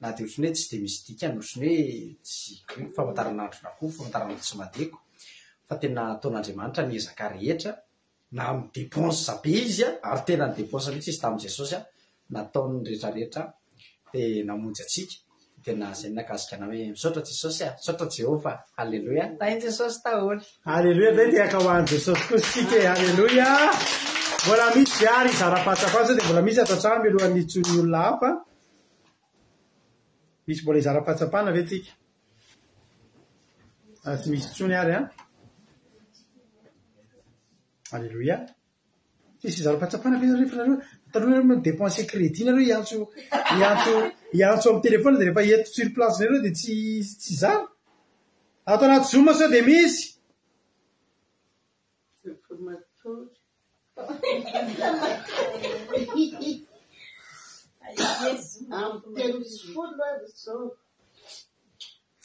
Speaker 3: na de otriny hoe tsy de misy dikany otriny hoe tsy famataran'androna koa famataran'andro tsy madeko fa tena ataon'Andriamanitra ny ezaka rehetra na amin'ny dépense be izy a ary tena ny dépense mihitsy izy tamin'i Jesosy a nataony rehetrarehetra de namonjy atsika tena zay nakasika ana hoe misaotra Jesosy a misaotra Jehova halleloia tainy Jesosy taholy
Speaker 1: halleloia zay de aka ho an'i Jesosy koa sika halleloia mbola misy ary izara-patsapana de mbola misy atao trano mialohan'ny itsony olona hafa misy mbola izara-patsapana ve tsika tsy misy tsony ary a halleloia tsisy izara-patsapana ve rehefa nareo taloha dépense crédit nareo iantso amin'ny telefona de rehefa eto sur place nareo de tsy zara atao anaty zoom sao de misy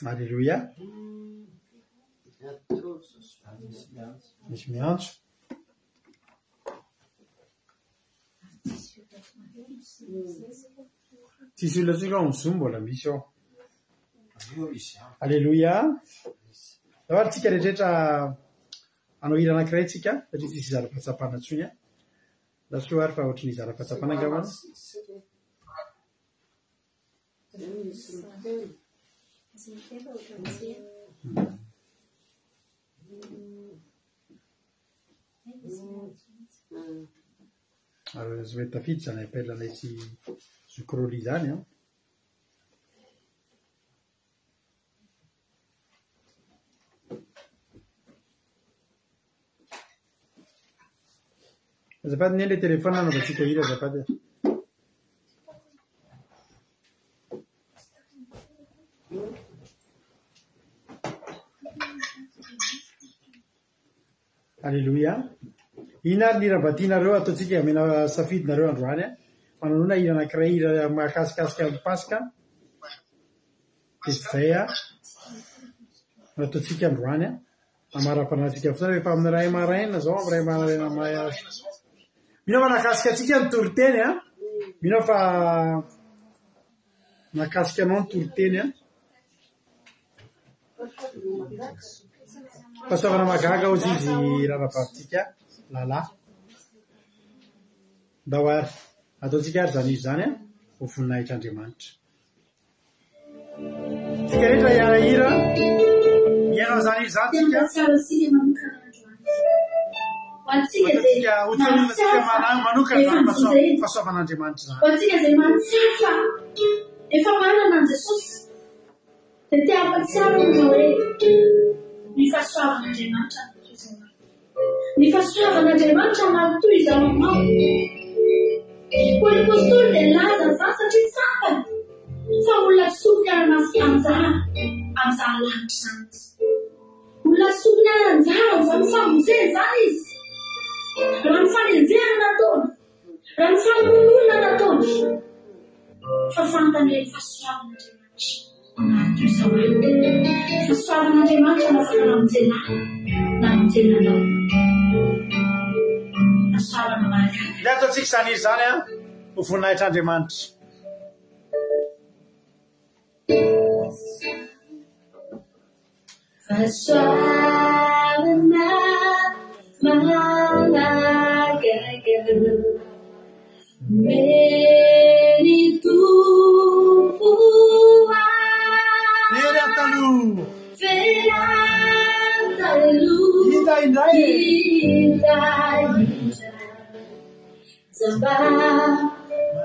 Speaker 1: halleloia misy miantso tsisy olona tsika ao mizoom mbola misy ao halleloia zavary tsika rehetrarehetra anao hira anankiray tsika satria tsisy izara-patsapana ntsony a lasoa ary fa ohatrany izara-patsapana angavana alors je vais tafidy zany appelle anay sy zokroli zany a azafady ny le téléphone nanaovantsika hira azafady halleloia ina ary nirabatianareo ataotsika amena safidinareo androany a mananona hira anankiray hira mahakasikasika paska de zay a ataotsika androany a amara-panantsika fotana rehefa amin'ny ray maraina zao amin'ny ray maraina minao fa nakasika atsika ny toroteny a minao fa nakasika anao ny toroteny a fahasoavana magaga ozy izy rarabavitsika lala ndao ary ataotsika ary zany izy zany a ho voninahitr'Andriamanitra tsika rehetra iarahira ianao zany izy zany tsika otsika manokana fahasoavan'Andriamanitra zany
Speaker 4: hoantsika zay mantsiro fa efa manana an Jesosy de tia ampatsiarana hoe ny fahasoavan'Andriamanitra ny fahasoavan'Andriamanitra manotoy izao aminao ho ny apôstôly de laza zany satria tsapany fa olona sompy arana anjara amin'izany lanitra zany olona sompy ananjara amin'izany famonjena zany izy raha ny fanenjehana nataony raha ny famonolona nataony fa fantany hoe fahasoavan'Andriamanitra anaty izao fahasoavan'Andriamanitra nafaka namonjena namonjenanao fahasoavana mahakana
Speaker 1: le ataotsika zany izy zany a ho voninahitr'Andriamanitra
Speaker 4: fahasoavana mahakana Menitubuha
Speaker 1: Veratalu
Speaker 4: Veratalu
Speaker 1: Indai
Speaker 4: Samba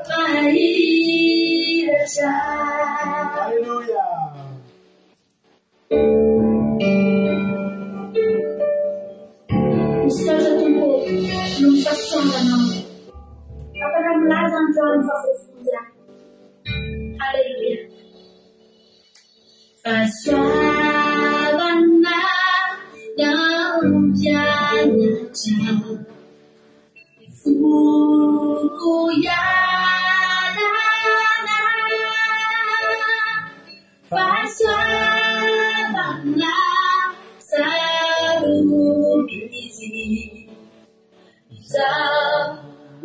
Speaker 4: Mahiraja
Speaker 1: Hallelujah.
Speaker 4: Seja tudo não funciona não. Apakah melazam Tuhan Fafufuza. Haleluya. Faswabana Naujanaja Fukuyana Faswabana Sarubiti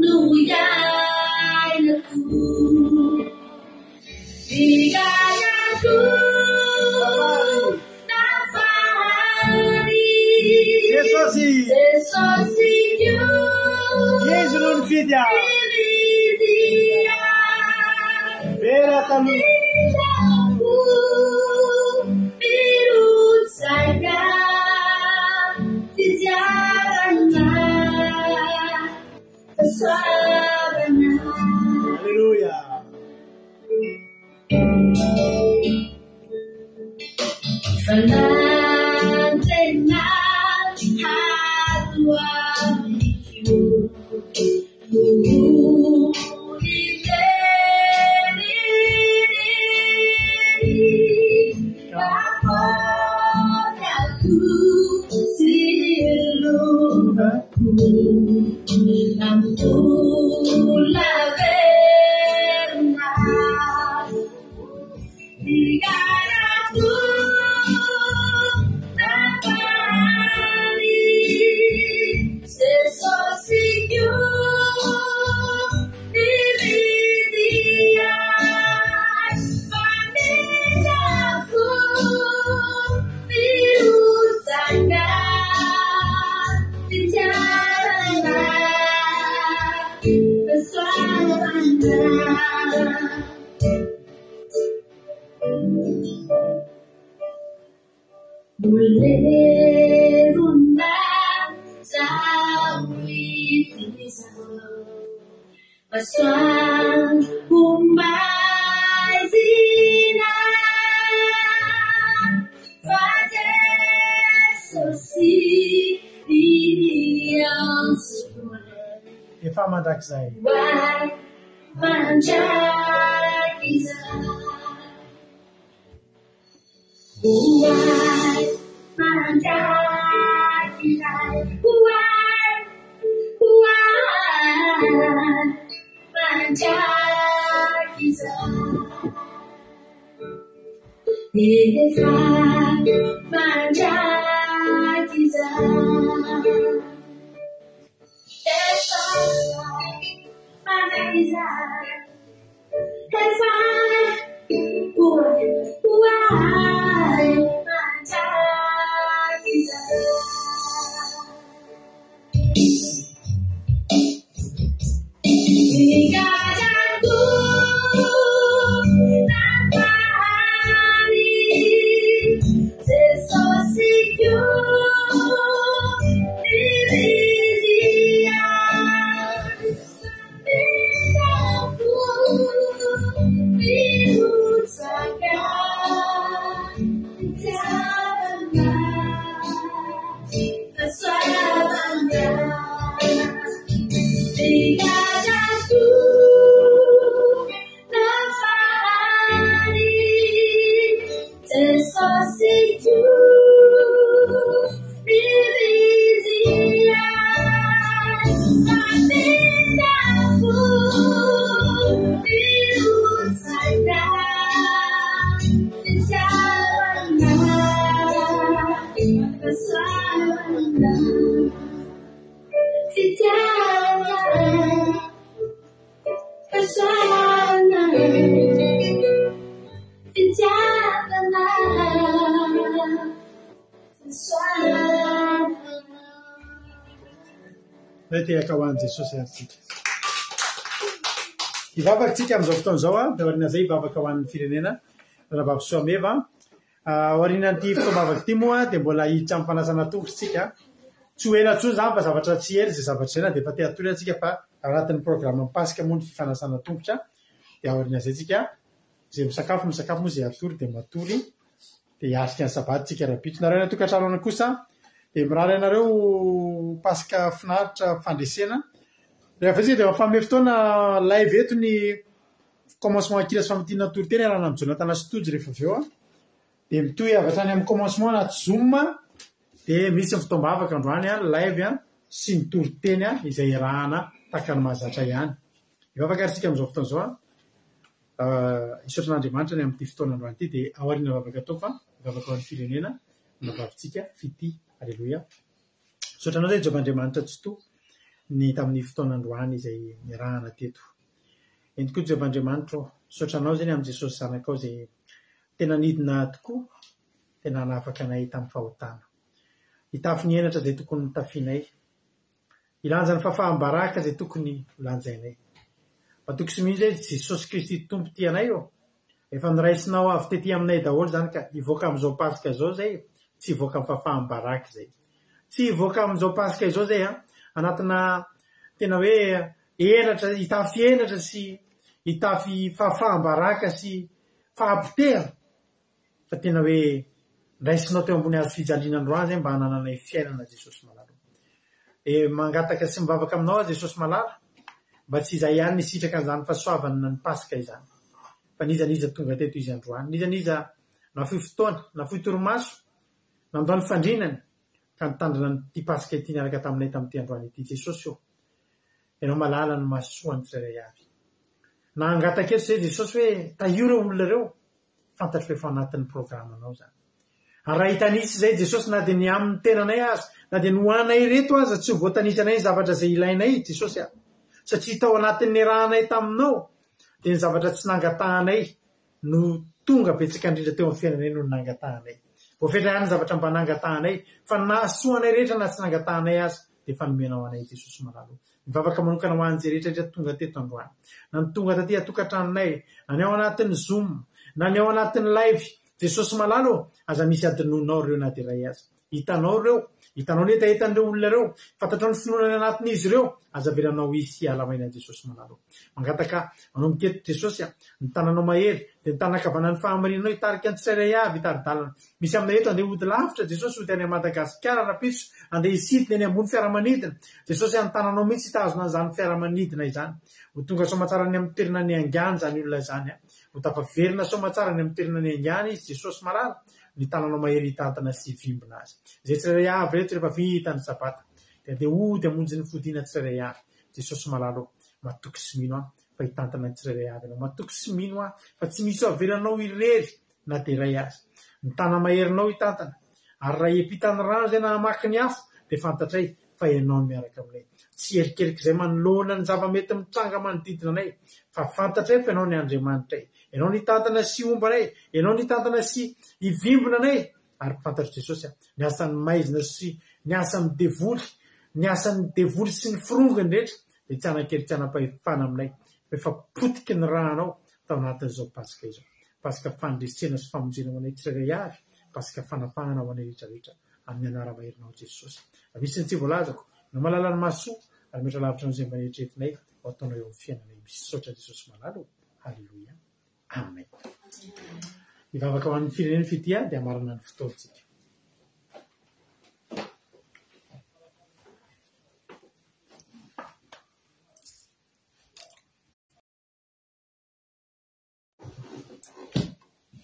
Speaker 4: Nuyanaku Diganaku Nafari Sesosinyu
Speaker 1: Yesus Fidia Veratalu
Speaker 4: Birut Saga Tijarana
Speaker 1: Hallelujah.
Speaker 4: Falantena Hadwa Paswan Humbazina Fatesosi Didians
Speaker 1: If I'm a dark side.
Speaker 4: Why Manjakiza Why Manjakiza Why Manjakiza If I Manjakiza That's all Manjakiza If I Why Manjakiza
Speaker 1: Let me go on to society. ivavakantsika amin'izao fotoan'izao a dia aoriana izay ivavaka ho an'ny firenena Rabavisoameva. Aorianan'ity fotoam-bavaka ity moa dia mbola hiditra amin'ny fanasana tongotritsika. Tsy ho ela intsony izany fa zavatra tsy ela izay zavatra izay na dia efa te hatory antsika fa ao anatin'ny programma pasika moa ny fifanasana tongotra. Dia aoriana izay tsika izay misakafo moa izay atory dia matory dia hiatrika ny sabady tsika rabitso. Nareo any tokantrano any kosa dia mirary ianareo pasika finaritra fandresena. Rehefa izay dia mafame fotoana live eto ny commencement akila sy famontinana toriteny raha amin'ny Jonathan Stojo rehefa avy eo a. Dia mitohy avatra any amin'ny commencement anaty Zoom dia misy ny fotoam-bavaka androany a live a sy ny toriteny a izay rahana tahaka ny mahazatra ihany. Ivavaka aritsika amin'izao fotoan'izao a isaotran'Andriamanitra ny amin'ity fotoana androany ity dia aoriana vavaka atao fa ivavaka ho an'ny firenena navavitsika fity. Alleluia. Isaotranao izay Jehovahandriamanitra tsy to ny tamin'ny fotoana androany izay nirahana teto. Eny koa Jehovahandriamanitra isaotranao izany amin'i Jesosy zanakao izay tena nidina tokoa, tena nahafaka anay tamin'ny fahotana. Hitafy ny henatra izay tokony nitafianay. Ilanja ny fahafahambaraka izay tokony lanjainay. Matoky sy mihitsy hoe Jesosy Kristy tompo ty anay eo. Efa niraisinao avy tetỳ aminay daholo izany ka hivoaka amin'izao pasika izao izay tsy hivoaka amin'ny fahafahambaraka izay. Tsy hivoaka amin'izao pasika izao izay anatina tena hoe henatra, hitafy henatra sy hitafy fahafahambaraka sy fahampiteha. Fa tena hoe raisinao teo ambony hazo fijaliana androany izay mba hanananay fiainana Jesosy malala. Mangataka sy mivavaka aminao Jesosy malala mba tsy izay ihany ny sitraka an'izany fahasoavana ny pasika izany. Fa nizaniza tonga teto izy androany. Nizaniza nafoy fotoana, nafoy torimaso, nandoa ny fandrinany ka nitandrina ny pasika ity niaraka taminay tamin'ity androany ity. Jesosy io, ianao malala ny mahasoa ny tsirairay avy. Na angataka eto izay Jesosy hoe tahio ireo olona ireo, fantatro efa anatin'ny programanao izany. Ary raha hitanitsy izay Jesosy na dia ny amin'ny tenanay azy, na dia ny hoanay reto aza tsy ho voatanisy ny zavatra izay ilainay Jesosy satria tao anatin'ny rahanay taminao dia ny zavatra tsy nangatahanay no tonga betsaka indrindra teo amin'ny fiainanay no nangatahanay. Voafetra ihany ny zavatra mba nangatahanay fa nahasoanay rehetra na tsy nangatahanay azy dia efa nomenao anay Jesosy malala. Mivavaka manokana ho an'izay rehetra tonga teto androany. Na ny tonga taty atokantranonay, na ny ao anatin'ny Zoom, na ny ao anatin'ny live, Jesosy malala aza misy adinonao ireo na dia iray aza. Hitanao ireo, hitanao ny etaetan'ireo olona ireo, fantatrao ny finoanany anatin'izy ireo, aza velanao hisy alamaina Jesosy malala. Mangataka manomboka eto Jesosy ny tananao mahery dia ny tanakavanan'ny fahamarinanao hitarika ny tsirairay avy hitaridalana. Misy aminay eto andeha hody lavitra Jesosy hody any Madagasikara rapitso, andeha hisidina eny ambony fiaramanidina. Jesosy any tananao mihitsy hitazona an'izany fiaramanidina izany. Ho tonga soamatsara ny amin'ny toerana ny angany izany olona izany. Ho tapaverina soamatsara ny amin'ny toerana ny angany izy Jesosy malala. Ny tananao mahery hitantana sy vimbina azy. Izay tsirairay avy rehetra rehefa vita ny sabata dia andeha hody hamonjy ny fodiana tsirairay avy. Jesosy malala matoky sy mino fa hitantana ny tsirairay avy ianao. Matoky sy mino fa tsy misy avelanao irery na dia iray azy. Ny tana maherinao hitantana. Ary raha hiampitany rano izay na hamaky ny afo dia fantatray fa ianao miaraka aminay. Tsy erikerika izay manoloana ny zava-mety mitranga manodidina anay fa fantatray fa ianao ny Andriamanitray. Ianao nitantana sy ombanay, ianao nitantana sy hivimbina anay. Ary fantatro Jesosy ny asan'ny maizina sy ny asan'ny devoly, ny asan'ny devoly sy ny firongany rehetra dia tsy hanan-kely tsy hanam-pahefana aminay. Efa potiky ny rahanao tao anatin'izao pasika izao. Pasika fandresena sy famonjena ho anay tsirairay avy, pasika fanapahana ho anay rehetrarehetra amin'ny anara-maherinao Jesosy. Misy ny tsy voalazako, no malala ny mahasoa ary metra lavitra n'izay mba eritreretinay ho ataonao eo amin'ny fiainanay. Misaotra Jesosy malala. Halleluia. Amen. Mivavaka ho an'ny firenena fity dia amarana ny fotoantsika.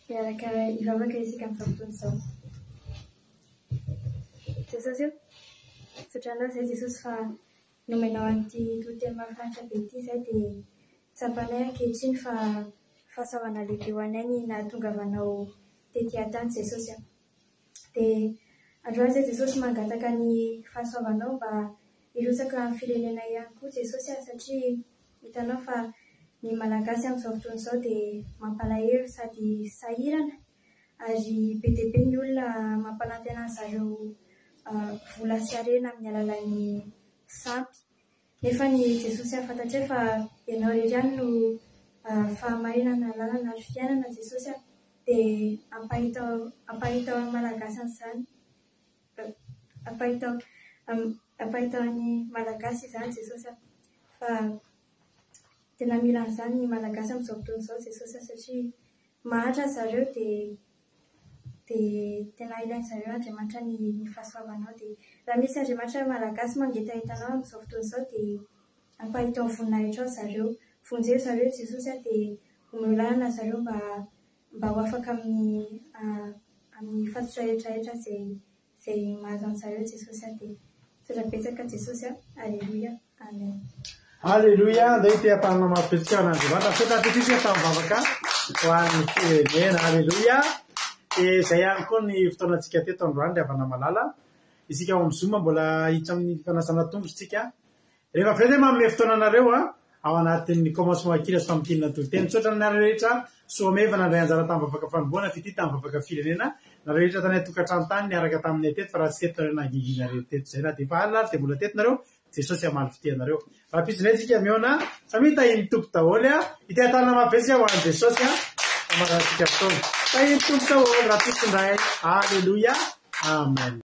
Speaker 2: Miaraka hivavaka isika amin'ny fotoana izao. Jesosy io, sotranao izay Jesosy fa nomenao an'ity toriteny mahafinaritra be ity izay dia tsapanay ankehitriny fa fahasoavana lehibe ho anay ny nahatongavanao tetỳ an-tany Jesosy. Dia androany izay Jesosy mangataka ny fahasoavanao mba hirotsaka amin'ny firenena ihany koa Jesosy satria hitanao fa ny malagasy amin'izao fotoana izao dia mampalahelo sady sahirana ary be dia be ny olona mampalanty an'izareo vola sy harena amin'ny alalan'ny sampy. Nefa ny Jesosy fantatray fa
Speaker 5: ianao rehetra ihany no fahamarinana lalana ary fiainana Jesosy dia ampahitao amin'ny malagasy an'izany ampahitao ny malagasy izany Jesosy fa tena mila an'izany ny malagasy amin'izao fotoana izao Jesosy satria mahatra zareo dia tena ilain'zareo Andriamanitra ny fahasoavanao dia raha misy Andriamanitra malagasy mangetahitanao amin'izao fotoana izao dia ampahitao voninahitra ao zareo vonjeo zareo Jesosy dia omeolana zareo mba ho afaka amin'ny fatotra rehetrarehetra izay mahazo an'zareo Jesosy dia tsorabetsaka Jesosy alleluia amen.
Speaker 1: Alleluia andao ite-panana mapetsika an'Andriamanitra fetapetisika tamin'ny ho an'ny firenena alleluia. Dia izay ihany koa ny fotoanantsika teto androany ry havana malala isika ao amin'ny Zoom mbola hiditra amin'ny fanasana tongotritsika rehefa avy eo manome fotoana anareo ao anatin'ny commencement kira sy famotinana toloteny tsotra nareo rehetra soameva nandray anjara tamin'ny vavaka fanomboana fity tamin'ny vavaka firenena nareo rehetra tany atokantrano tany niaraka taminay teto fa raha tsy teto nareo nanginginareo teto zay na dia fa alina dia mbola teto nareo Jesosy amaly fitianareo raha pizinay tsika miona samita iny tompo daholo ite-tanana mavesika ho an'i Jesosy amaratsika fotoana tahiny tompo daholo raha pisindray alleluia amen.